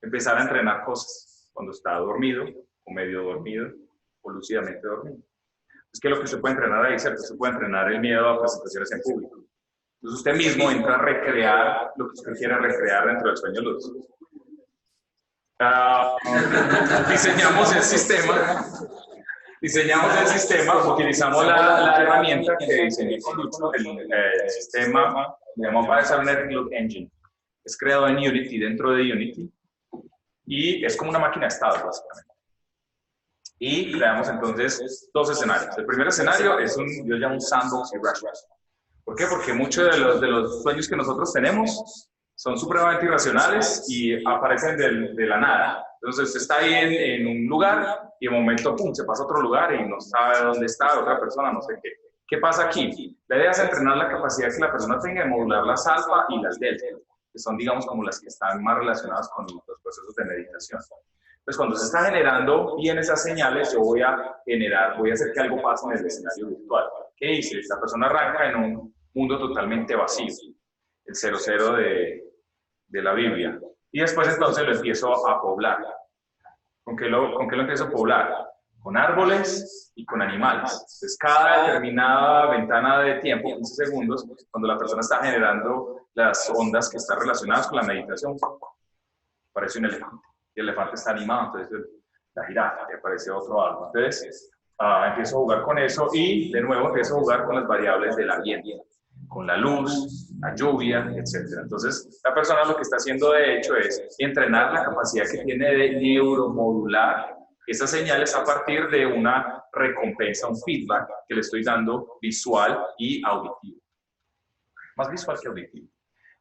empezar a entrenar cosas cuando está dormido, o medio dormido, o lúcidamente dormido. Es que lo que usted puede entrenar ahí, ¿cierto? Usted puede entrenar el miedo a presentaciones en público. Entonces usted mismo entra a recrear lo que usted quiere recrear dentro del sueño lúcido. Diseñamos el sistema, utilizamos la herramienta que diseñé con Lucho, el sistema, llamamos Neural Network Engine. Es creado en Unity, dentro de Unity. y es como una máquina de estados, básicamente. Y creamos entonces dos escenarios. El primer escenario es yo llamo un sandbox irrational. ¿Por qué? Porque muchos de los sueños que nosotros tenemos son supremamente irracionales y aparecen de la nada. Entonces usted está ahí en un lugar y de momento, pum, se pasa a otro lugar y no sabe dónde está otra persona, no sé qué. ¿Qué pasa aquí? La idea es entrenar la capacidad que la persona tenga de modular las alfa y las delta, que son, digamos, como las que están más relacionadas con los procesos de meditación. Entonces, cuando se está generando bien esas señales, yo voy a hacer que algo pase en el escenario virtual. ¿Qué hice? La persona arranca en un mundo totalmente vacío, el 00 de la Biblia. Y después entonces lo empiezo a poblar. ¿Con qué lo empiezo a poblar? Con árboles y con animales. Entonces, cada determinada ventana de tiempo, 15 segundos, cuando la persona está generando las ondas que están relacionadas con la meditación, aparece un elefante. Y el elefante está animado, entonces la jirafa, y aparece otro algo. Entonces, empiezo a jugar con eso y, de nuevo, empiezo a jugar con las variables del ambiente, con la luz, la lluvia, etc. Entonces, la persona lo que está haciendo, de hecho, es entrenar la capacidad que tiene de neuromodular esas señales a partir de una recompensa, un feedback que le estoy dando visual y auditivo. Más visual que auditivo.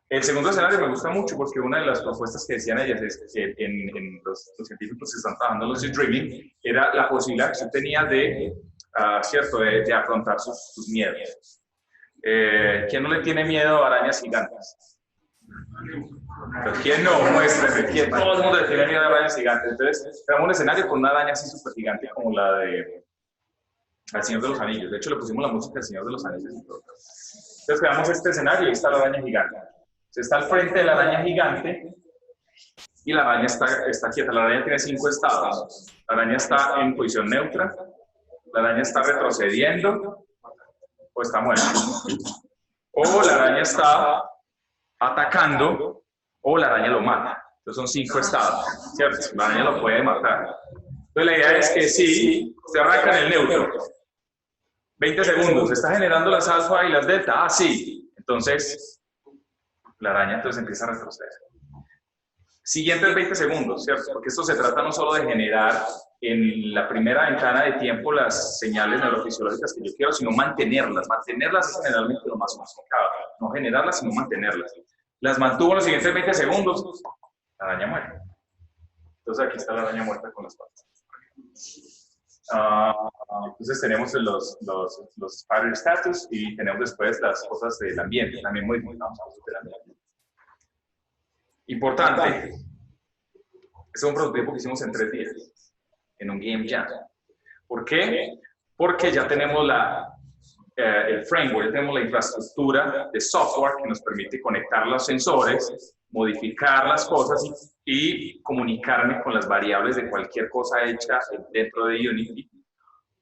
El segundo escenario me gusta mucho porque una de las propuestas que decían ellas es que en los científicos que están trabajando en los dreaming era la posibilidad que usted tenía de afrontar sus miedos. ¿Quién no le tiene miedo a arañas gigantes? ¿Quién no? Muéstrame. ¿Quién? Todo el mundo le tiene miedo a arañas gigantes. Entonces, creamos un escenario con una araña así súper gigante como la de El Señor de los Anillos. De hecho, le pusimos la música del Señor de los Anillos y todo. Entonces, creamos este escenario y está la araña gigante. Se está al frente de la araña gigante y la araña está quieta. La araña tiene 5 estados. La araña está en posición neutra, la araña está retrocediendo o está muerta. O la araña está atacando o la araña lo mata. Entonces son 5 estados, ¿cierto? La araña lo puede matar. Entonces la idea es que sí, se arranca en el neutro. 20 segundos, ¿está generando las alfa y las delta? Ah, sí. Entonces la araña entonces empieza a retroceder. Siguientes 20 segundos, ¿cierto? Porque esto se trata no solo de generar en la primera ventana de tiempo las señales neurofisiológicas que yo quiero, sino mantenerlas. Mantenerlas es generalmente lo más complicado. No generarlas, sino mantenerlas. Las mantuvo en los siguientes 20 segundos, la araña muere. Entonces aquí está la araña muerta con las patas. Entonces tenemos los spider status y tenemos después las cosas del ambiente. También modificamos cosas del ambiente. Importante. Este es un prototipo que hicimos en 3 días, en un game jam. ¿Por qué? Porque ya tenemos el framework, ya tenemos la infraestructura de software que nos permite conectar los sensores, modificar las cosas y comunicarme con las variables de cualquier cosa hecha dentro de Unity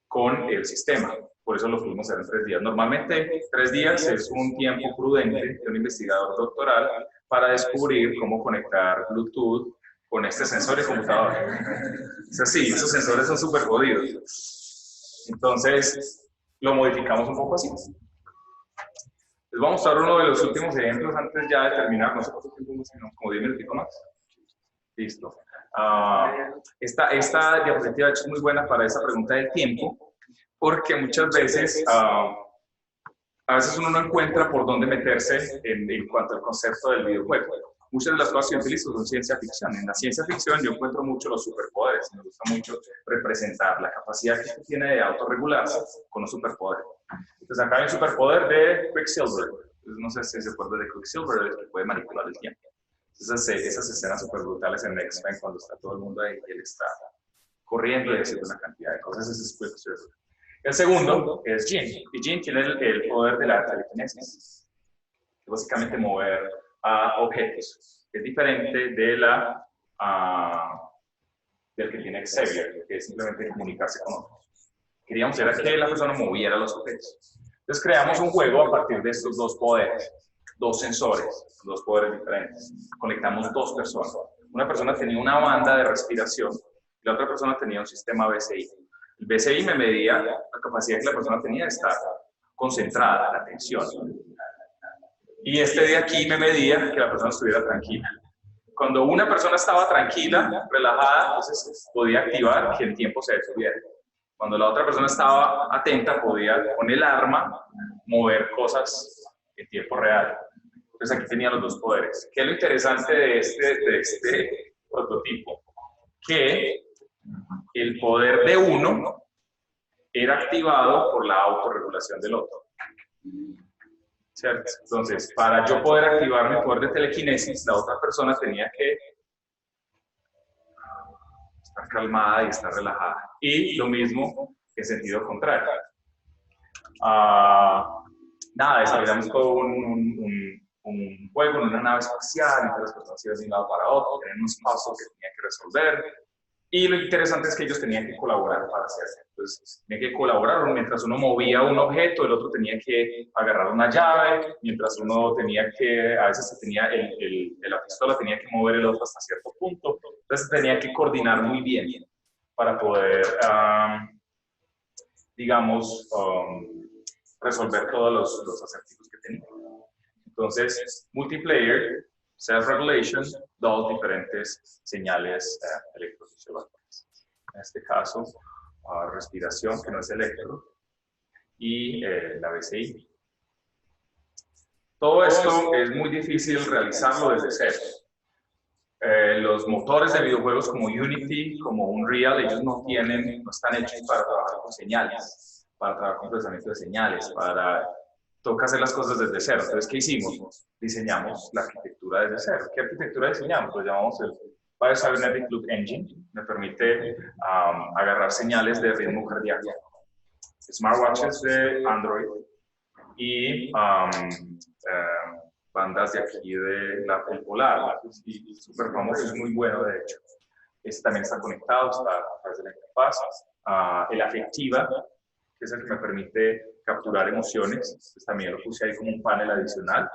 con el sistema. Por eso lo pudimos hacer en 3 días. Normalmente 3 días es un tiempo prudente de un investigador doctoral para descubrir cómo conectar Bluetooth con este sensor de computador. Es así, esos sensores son súper jodidos. Entonces, lo modificamos un poco así. Les voy a mostrar uno de los últimos ejemplos antes ya de terminar. No sé cuánto tiempo más, como 10 minutitos más. Listo. Esta diapositiva es muy buena para esa pregunta del tiempo, porque muchas veces, a veces uno no encuentra por dónde meterse en cuanto al concepto del videojuego. Muchas de las cosas que yo utilizo son ciencia ficción. En la ciencia ficción yo encuentro mucho los superpoderes. Me gusta mucho representar la capacidad que tiene de autorregularse con los superpoderes. Entonces acá hay un superpoder de Quicksilver. Entonces, no sé si se acuerda de Quicksilver, el que puede manipular el tiempo. Entonces esas escenas súper brutales en X-Men cuando está todo el mundo ahí y él está corriendo y haciendo una cantidad de cosas. Ese es Quicksilver. El segundo es Jean. Y Jean tiene el poder de la telequinesis. Es básicamente mover objetos. Es diferente de del que tiene Xavier, que es simplemente comunicarse con otros. Queríamos era que la persona moviera los objetos. Entonces creamos un juego a partir de estos 2 poderes, 2 sensores, 2 poderes diferentes. Conectamos 2 personas. Una persona tenía una banda de respiración y la otra persona tenía un sistema BCI. El BCI me medía la capacidad que la persona tenía de estar concentrada, la atención. Y este de aquí me medía que la persona estuviera tranquila. cuando una persona estaba tranquila, relajada, entonces podía activar que el tiempo se detuviera. Cuando la otra persona estaba atenta, podía con el arma mover cosas en tiempo real. Entonces aquí tenía los dos poderes. ¿Qué es lo interesante de este prototipo? Que el poder de uno era activado por la autorregulación del otro. ¿Cierto? Entonces, para yo poder activar mi poder de telequinesis, la otra persona tenía que estar calmada y estar relajada. Y lo mismo en sentido contrario. Nada, desarrollamos todo un juego en una nave espacial, entre las personas iban de un lado para otro, tenían unos pasos que tenían que resolver. Y lo interesante es que ellos tenían que colaborar para hacerlo. Entonces, tenían que colaborar. Mientras uno movía un objeto, el otro tenía que agarrar una llave. Mientras uno tenía que, a veces tenía la pistola tenía que mover el otro hasta cierto punto. Entonces, tenía que coordinar muy bien para poder, digamos, resolver todos los acertijos que tenía. Entonces, multiplayer, self-regulation, dos diferentes señales electrofisiológicas. En este caso, respiración, que no es electro, y la BCI. Todo esto es muy difícil realizarlo desde cero. Los motores de videojuegos como Unity, como Unreal, ellos no están hechos para trabajar con señales, para trabajar con procesamiento de señales, toca hacer las cosas desde cero. Entonces, ¿qué hicimos? Diseñamos la arquitectura desde cero. ¿Qué arquitectura diseñamos? Lo llamamos el Biocybernetic Loop Engine. Me permite agarrar señales de ritmo cardíaco. Smartwatches de Android y bandas de aquí de el Polar, y súper famoso, es muy bueno de hecho. Este también está conectado, está a través de la interfaz. El Afectiva, que es el que me permite capturar emociones, pues también lo puse ahí como un panel adicional.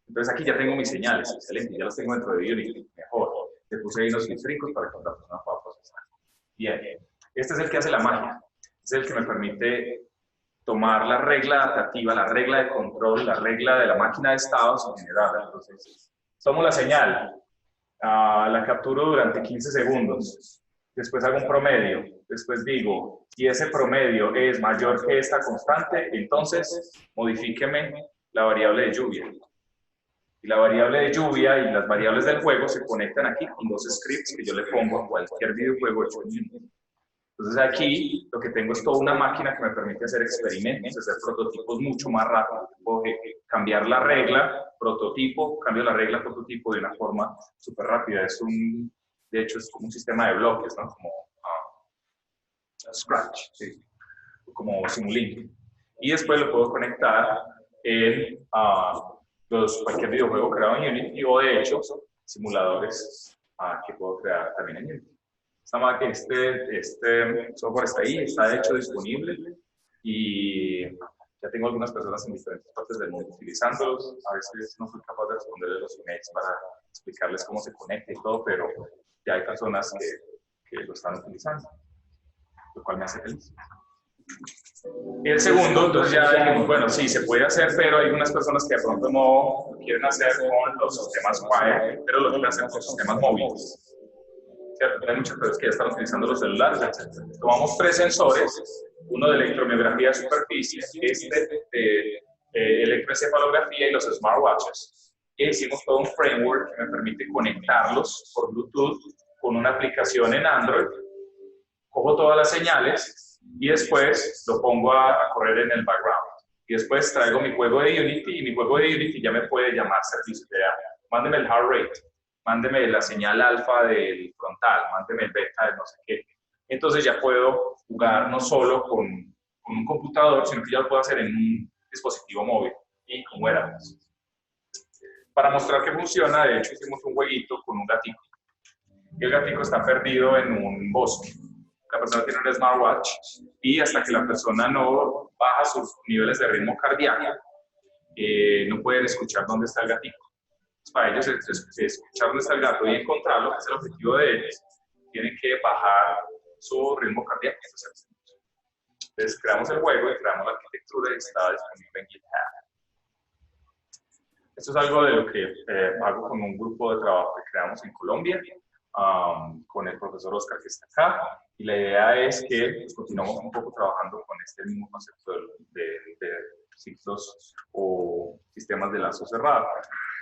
Entonces aquí ya tengo mis señales, excelente, ya las tengo dentro de Unity, mejor. Le puse ahí unos filtricos para que la persona pueda procesar. Bien, este es el que hace la magia, es el que me permite tomar la regla adaptativa, la regla de control, la regla de la máquina de estados y generarla. Entonces, tomo la señal, la capturo durante 15 segundos, después hago un promedio, después digo, si ese promedio es mayor que esta constante, entonces modifíqueme la variable de lluvia. Y la variable de lluvia y las variables del juego se conectan aquí con dos scripts que yo le pongo a cualquier videojuego hecho en Unity. Entonces aquí lo que tengo es toda una máquina que me permite hacer experimentos, hacer prototipos mucho más rápido. Puedo cambiar la regla, prototipo, cambio la regla, prototipo de una forma súper rápida. De hecho, es como un sistema de bloques, ¿no? Como Scratch, ¿sí? Como Simulink. Y después lo puedo conectar en cualquier videojuego creado en Unity o, de hecho, simuladores que puedo crear también en Unity. Este software está ahí, está de hecho disponible y ya tengo algunas personas en diferentes partes del mundo utilizándolos. A veces no soy capaz de responderles los emails para explicarles cómo se conecta y todo, pero ya hay personas que lo están utilizando, lo cual me hace feliz. Y el segundo, entonces ya dijimos, bueno, sí, se puede hacer, pero hay unas personas que de pronto no lo quieren hacer con los sistemas Wire, pero lo quieren hacer con sistemas móviles. Hay muchas personas que ya están utilizando los celulares, etc. Tomamos 3 sensores, uno de electromiografía de superficie, este de electroencefalografía y los smartwatches. Y hicimos todo un framework que me permite conectarlos por Bluetooth con una aplicación en Android. Cojo todas las señales y después lo pongo a correr en el background. Y después traigo mi juego de Unity y mi juego de Unity ya me puede llamar servicio de mándeme el heart rate, mándeme la señal alfa del frontal, mándeme el beta de no sé qué. Entonces ya puedo jugar no solo con un computador, sino que ya lo puedo hacer en un dispositivo móvil. Y como éramos. Para mostrar que funciona, de hecho hicimos un jueguito con un gatito. Y el gatito está perdido en un bosque. La persona tiene un smartwatch y hasta que la persona no baja sus niveles de ritmo cardíaco, no pueden escuchar dónde está el gatito. Para ellos escuchar dónde está el gato y encontrarlo, que es el objetivo de ellos, tienen que bajar su ritmo cardíaco. Entonces creamos el juego y creamos la arquitectura y está disponible en GitHub. Esto es algo de lo que hago con un grupo de trabajo que creamos en Colombia, con el profesor Oscar que está acá, y la idea es que pues, continuamos un poco trabajando con este mismo concepto de ciclos o sistemas de lazo cerrado.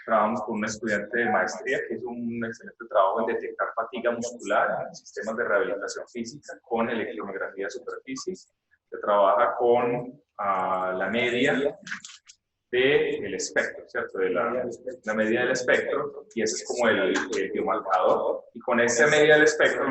Trabajamos con un estudiante de maestría que hizo un excelente trabajo en detectar fatiga muscular en sistemas de rehabilitación física con electromiografía de superficie. Se trabaja con la media del espectro, ¿cierto? De la media del espectro, y ese es como el biomarcador. Y con esa media del espectro,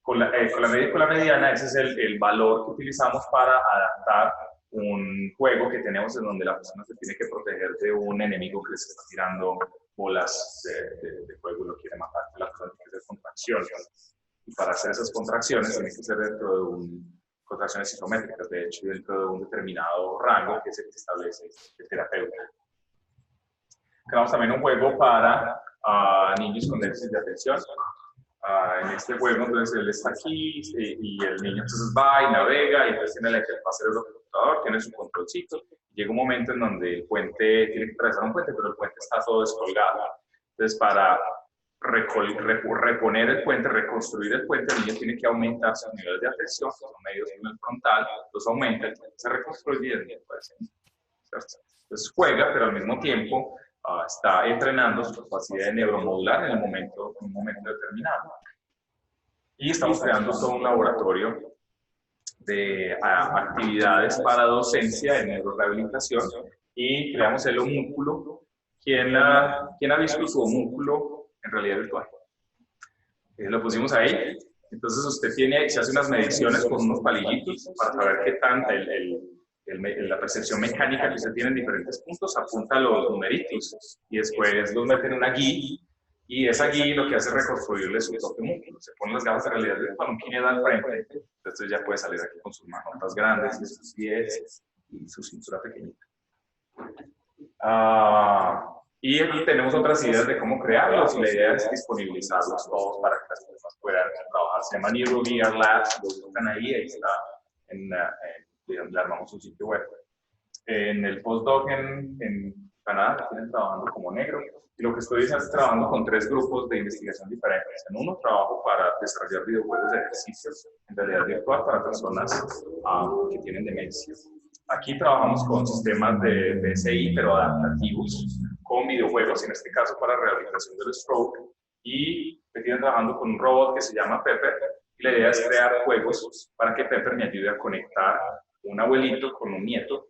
con la media y con la mediana, ese es el valor que utilizamos para adaptar un juego que tenemos en donde la persona se tiene que proteger de un enemigo que les está tirando bolas de juego y lo quiere matar. La persona tiene que hacer contracciones. Y para hacer esas contracciones tiene que ser dentro de contracciones isométricas, de hecho, dentro de un determinado rango que es el que establece el terapeuta. Creamos también un juego para niños con déficit de atención. En este juego, entonces, él está aquí y el niño entonces va y navega y entonces tiene la interfaz cerebro-computador, tiene su controlcito. Llega un momento en donde el puente, tiene que atravesar un puente, pero el puente está todo descolgado. Entonces, para reponer el puente, reconstruir el puente, el niño tiene que aumentar sus niveles de atención, son medios en el frontal, los aumenta, se reconstruye y el niño puede ser. Entonces juega, pero al mismo tiempo está entrenando su capacidad de neuromodular en un momento determinado. Y estamos creando todo un laboratorio de actividades para docencia en neurorehabilitación y creamos el homúnculo. ¿Quién ha visto su homúnculo en realidad virtual? Lo pusimos ahí. Entonces usted se hace unas mediciones con unos palillitos para saber qué tan la percepción mecánica que usted tiene en diferentes puntos, apunta los numeritos y después los mete en una guía, y esa guía lo que hace es reconstruirle su propio músculo. Se ponen las gafas de realidad virtual, un Kinect al frente, entonces ya puede salir aquí con sus manotas grandes y sus pies y su cintura pequeñita. Y aquí tenemos otras ideas de cómo crearlos, y la idea es disponibilizarlos todos para que las personas puedan trabajar. Se llama NeuroVR Labs, lo buscan ahí está, le armamos un sitio web. En el postdoc en Canadá tienen trabajando como negro, y lo que estoy es trabajando con 3 grupos de investigación diferentes. En uno trabajo para desarrollar videojuegos de ejercicios en realidad virtual para personas que tienen demencia. Aquí trabajamos con sistemas de BSI, pero adaptativos, con videojuegos, en este caso para rehabilitación del stroke, y me tienen trabajando con un robot que se llama Pepper, y la idea es crear juegos para que Pepper me ayude a conectar un abuelito con un nieto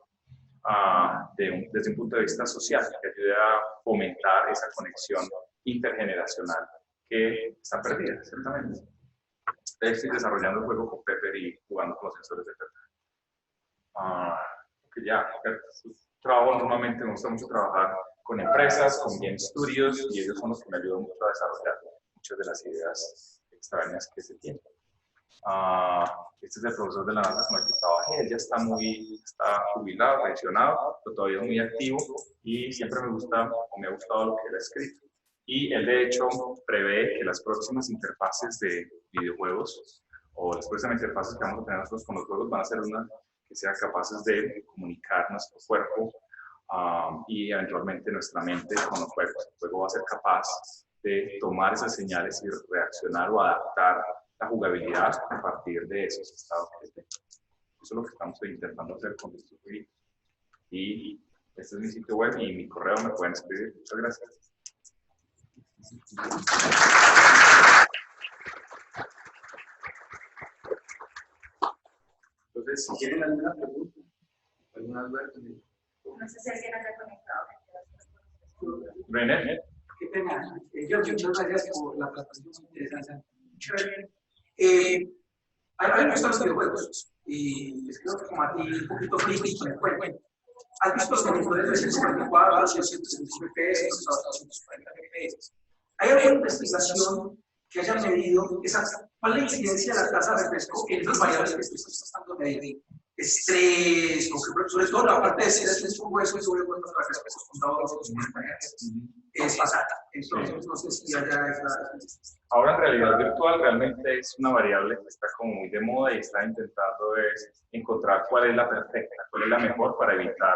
desde un punto de vista social, que ayude a fomentar esa conexión intergeneracional que está perdida, ciertamente. Estoy desarrollando el juego con Pepper y jugando con los sensores de Pepper. Trabajo normalmente, me gusta mucho trabajar con empresas, con Game Studios, y ellos son los que me ayudan mucho a desarrollar muchas de las ideas extrañas que se tienen. Este es el profesor de la NASA con el que trabajé. Él ya está jubilado, pensionado, pero todavía es muy activo, y siempre me ha gustado lo que él ha escrito. Y él, de hecho, prevé que las próximas interfaces de videojuegos, o las próximas interfaces que vamos a tener nosotros con los juegos, van a ser unas que sean capaces de comunicar nuestro cuerpo y eventualmente nuestra mente con los juegos. El juego va a ser capaz de tomar esas señales y reaccionar o adaptar la jugabilidad a partir de esos estados que tenemos. Eso es lo que estamos intentando hacer con estos juegos. Y este es mi sitio web y mi correo, me pueden escribir. Muchas gracias. Entonces, si tienen alguna pregunta, alguna duda, no sé si alguien está conectado. René. Qué pena. Muchas gracias por la presentación interesante. A mí me gustan los videojuegos y les creo que como a ti un poquito friki con el juego. ¿Has visto los monitores de 144, 165 FPS, 240 FPS? ¿Hay alguna investigación que haya medido cuál es la incidencia de la tasa de refresco en las variables que estás tratando de medir? Estrés, sobre todo la parte de estrés con hueso y sobre todo los refrescos con dados es fatal. Entonces, no sé si haya Ahora en realidad virtual realmente es una variable que está como muy de moda y está intentando encontrar cuál es la perfecta, cuál es la mejor para evitar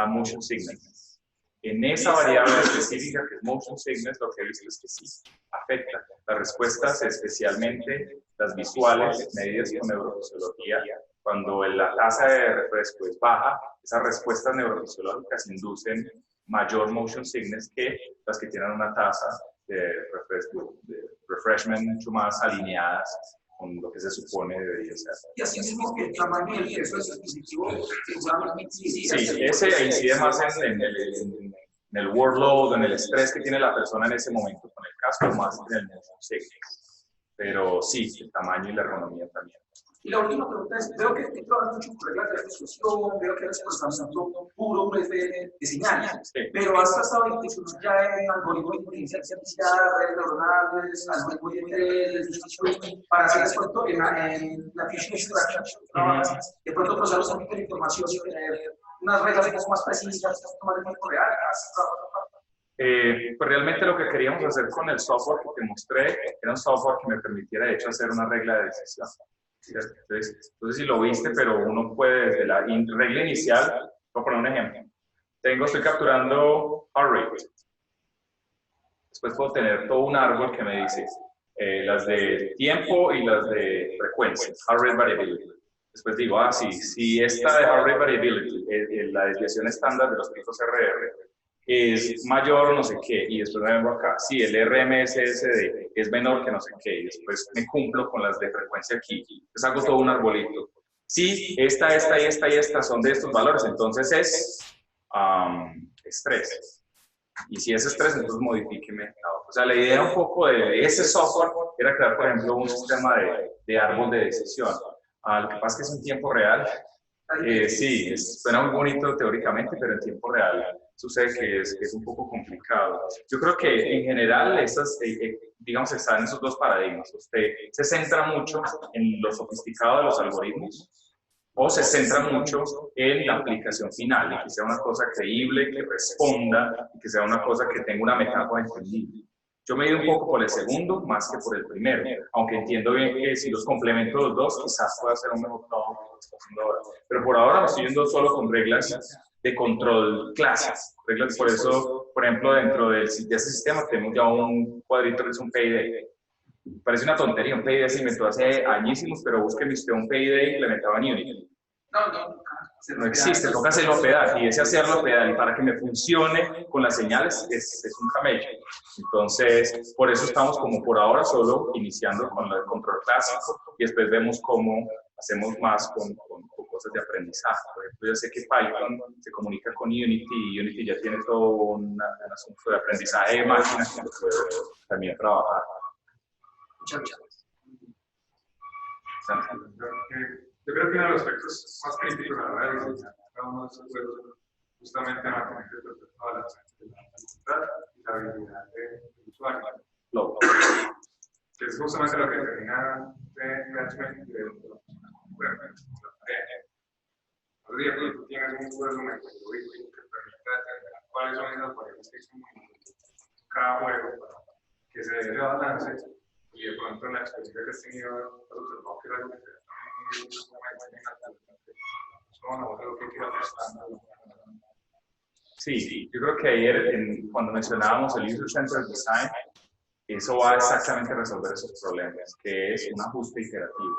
motion sickness. En esa variable específica que es motion sickness, lo que he visto es que sí afecta las respuestas, especialmente las visuales, medidas con neurofisiología. Cuando la tasa de refresco es baja, esas respuestas neurofisiológicas inducen mayor motion sickness que las que tienen una tasa de refreshment mucho más alineadas con lo que se supone debería ser. Y así mismo que el tamaño del peso del dispositivo sí, ese incide más en el workload, en el estrés que tiene la persona en ese momento con el casco, más en el motion sickness. Pero sí, el tamaño y la ergonomía también. Y la última pregunta es, veo que trabajas mucho con reglas de resolución, veo que eres procesamiento puro de señales, Sí. pero has estado incursionando ya en algoritmos de inteligencia artificial, redes neuronales, algoritmos de para hacer de pronto en la fusion extraction, de pronto procesar los ámbitos de información y tener unas reglas un poco más precisas, un poco más de tiempo real. Pues realmente lo que queríamos hacer con el software que te mostré era un software que me permitiera de hecho hacer una regla de decisión. Entonces, no sé si lo viste, pero uno puede desde la regla inicial, voy a poner un ejemplo. Estoy capturando heart rate. Después puedo tener todo un árbol que me dice las de tiempo y las de frecuencia, heart rate variability. Después digo, si esta de heart rate variability, la desviación estándar de los picos RR, es mayor no sé qué, y después me vengo acá, si el RMSSD es menor que no sé qué, y después me cumplo con las de frecuencia aquí, entonces hago todo un arbolito. Si esta y esta son de estos valores, entonces es estrés. Y si es estrés, entonces modifíqueme. O sea, la idea un poco de ese software era crear, por ejemplo, un sistema de árbol de decisión. Lo que pasa es que es en tiempo real. Sí, suena muy bonito teóricamente, pero en tiempo real sucede que es un poco complicado. Yo creo que en general esas, digamos, están en esos dos paradigmas. Usted se centra mucho en lo sofisticado de los algoritmos o se centra mucho en la aplicación final, y que sea una cosa creíble, que responda, y que sea una cosa que tenga una metáfora entendible. Yo me he ido un poco por el segundo más que por el primero, aunque entiendo bien que si los complemento los dos, quizás pueda ser un mejor trabajo que lo que estoy haciendo ahora. Pero por ahora me estoy yendo solo con reglas de control clásicas. Reglas, por eso, por ejemplo, dentro de ese sistema tenemos ya un cuadrito que es un PID. Parece una tontería, un PID se inventó hace añísimos, pero búsqueme usted un PID implementado en Unity. No existe, toca hacerlo a pedal, y ese hacerlo a pedal, y para que me funcione con las señales es un camello. Entonces, por eso estamos como por ahora solo iniciando con el control clásico, y después vemos cómo hacemos más con cosas de aprendizaje. Por ejemplo, yo sé que Python se comunica con Unity, y Unity ya tiene todo un asunto de aprendizaje de máquinas que puedo también trabajar. Muchas gracias. Yo creo que uno de los aspectos más críticos a la hora de diseñar cada uno de estos juegos justamente mantener el balance entre la dificultad y la habilidad del usuario. Que es justamente lo que determina el management de la tarea. Por ejemplo, tú tienes un juego metodológico que permite determinar cuáles son esas variables que existen en cada juego para que se dé ese balance, y de pronto en la experiencia que has tenido, has observado que es algo que te Sí, yo creo que ayer cuando mencionábamos el User Centered Design, eso va exactamente a resolver esos problemas, que es un ajuste iterativo.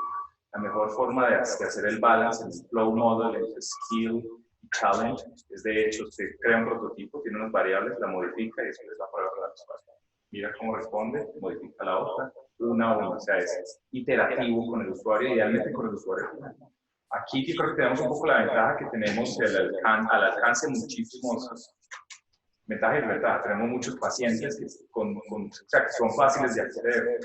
La mejor forma de hacer el balance, el flow model, el skill y challenge, es de hecho, usted crea un prototipo, tiene unas variables, la modifica y después la prueba con la respuesta. Mira cómo responde, modifica la otra, una a una, o sea, es iterativo con el usuario, idealmente con el usuario final. Aquí yo creo que tenemos un poco la ventaja que tenemos al alcance muchísimos ventajas y desventajas. Tenemos muchos pacientes que, o sea, que son fáciles de acceder.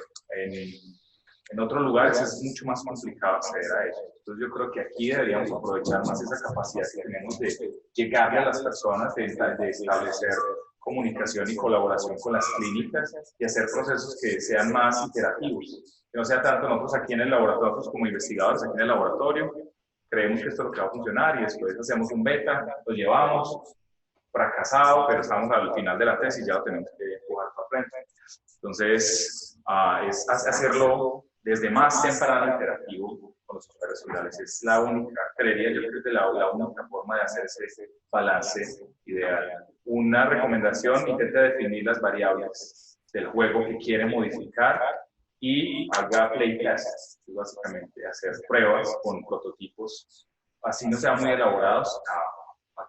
En otros lugares es mucho más complicado acceder a ellos. Entonces yo creo que aquí deberíamos aprovechar más esa capacidad que tenemos de llegarle a las personas, de establecer comunicación y colaboración con las clínicas y hacer procesos que sean más iterativos. Que no sea tanto nosotros aquí en el laboratorio, nosotros como investigadores aquí en el laboratorio, creemos que esto es lo que va a funcionar y después hacemos un beta, lo llevamos, fracasado, pero estamos al final de la tesis y ya lo tenemos que empujar para frente. Entonces, es hacerlo desde más temprano interactivo con los usuarios finales. Es la única, creería yo que es la única forma de hacer ese balance ideal. una recomendación, intente definir las variables del juego que quiere modificar y haga playtests, básicamente hacer pruebas con prototipos, así no sean muy elaborados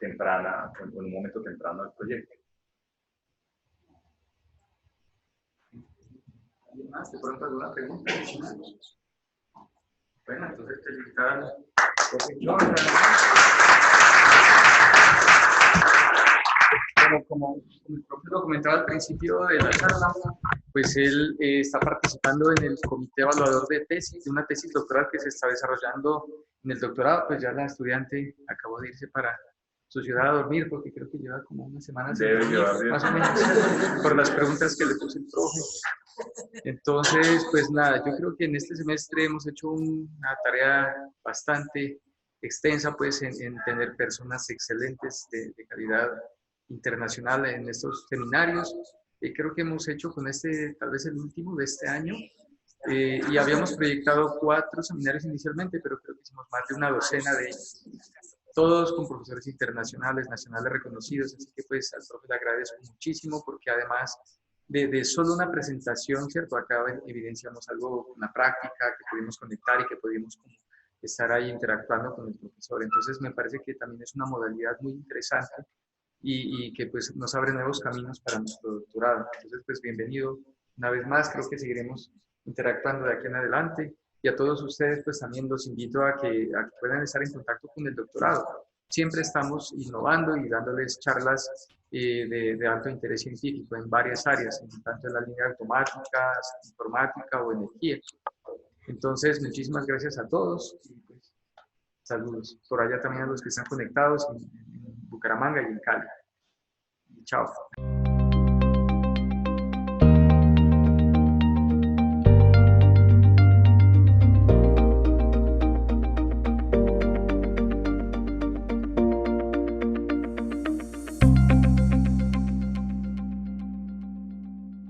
en un momento temprano del proyecto. ¿Alguien más? ¿De pronto alguna pregunta adicional? Bueno, entonces felicitar al profe Jonathan. Como el profe lo comentaba al principio de la charla, pues él está participando en el comité evaluador de tesis, de una tesis doctoral que se está desarrollando en el doctorado. Pues ya la estudiante acabó de irse para su ciudad a dormir, porque creo que lleva como una semana sin dormir, más o menos, por las preguntas que le puse el profe. Entonces, pues nada, yo creo que en este semestre hemos hecho una tarea bastante extensa, pues en tener personas excelentes de calidad internacional en estos seminarios. Creo que hemos hecho con este, tal vez el último de este año, y habíamos proyectado 4 seminarios inicialmente, pero creo que hicimos más de una docena de ellos, todos con profesores internacionales, nacionales reconocidos, así que pues al profe le agradezco muchísimo, porque además de solo una presentación, ¿cierto? Acá evidenciamos algo, una práctica que pudimos conectar y que pudimos como estar ahí interactuando con el profesor. Entonces me parece que también es una modalidad muy interesante y que pues nos abre nuevos caminos para nuestro doctorado. Entonces pues bienvenido una vez más, creo que seguiremos interactuando de aquí en adelante, y a todos ustedes pues también los invito a que puedan estar en contacto con el doctorado. Siempre estamos innovando y dándoles charlas de alto interés científico en varias áreas, tanto en la línea automática, informática o energía. Entonces, muchísimas gracias a todos y pues, saludos. Por allá también a los que están conectados en Bucaramanga y en Cali. Chao.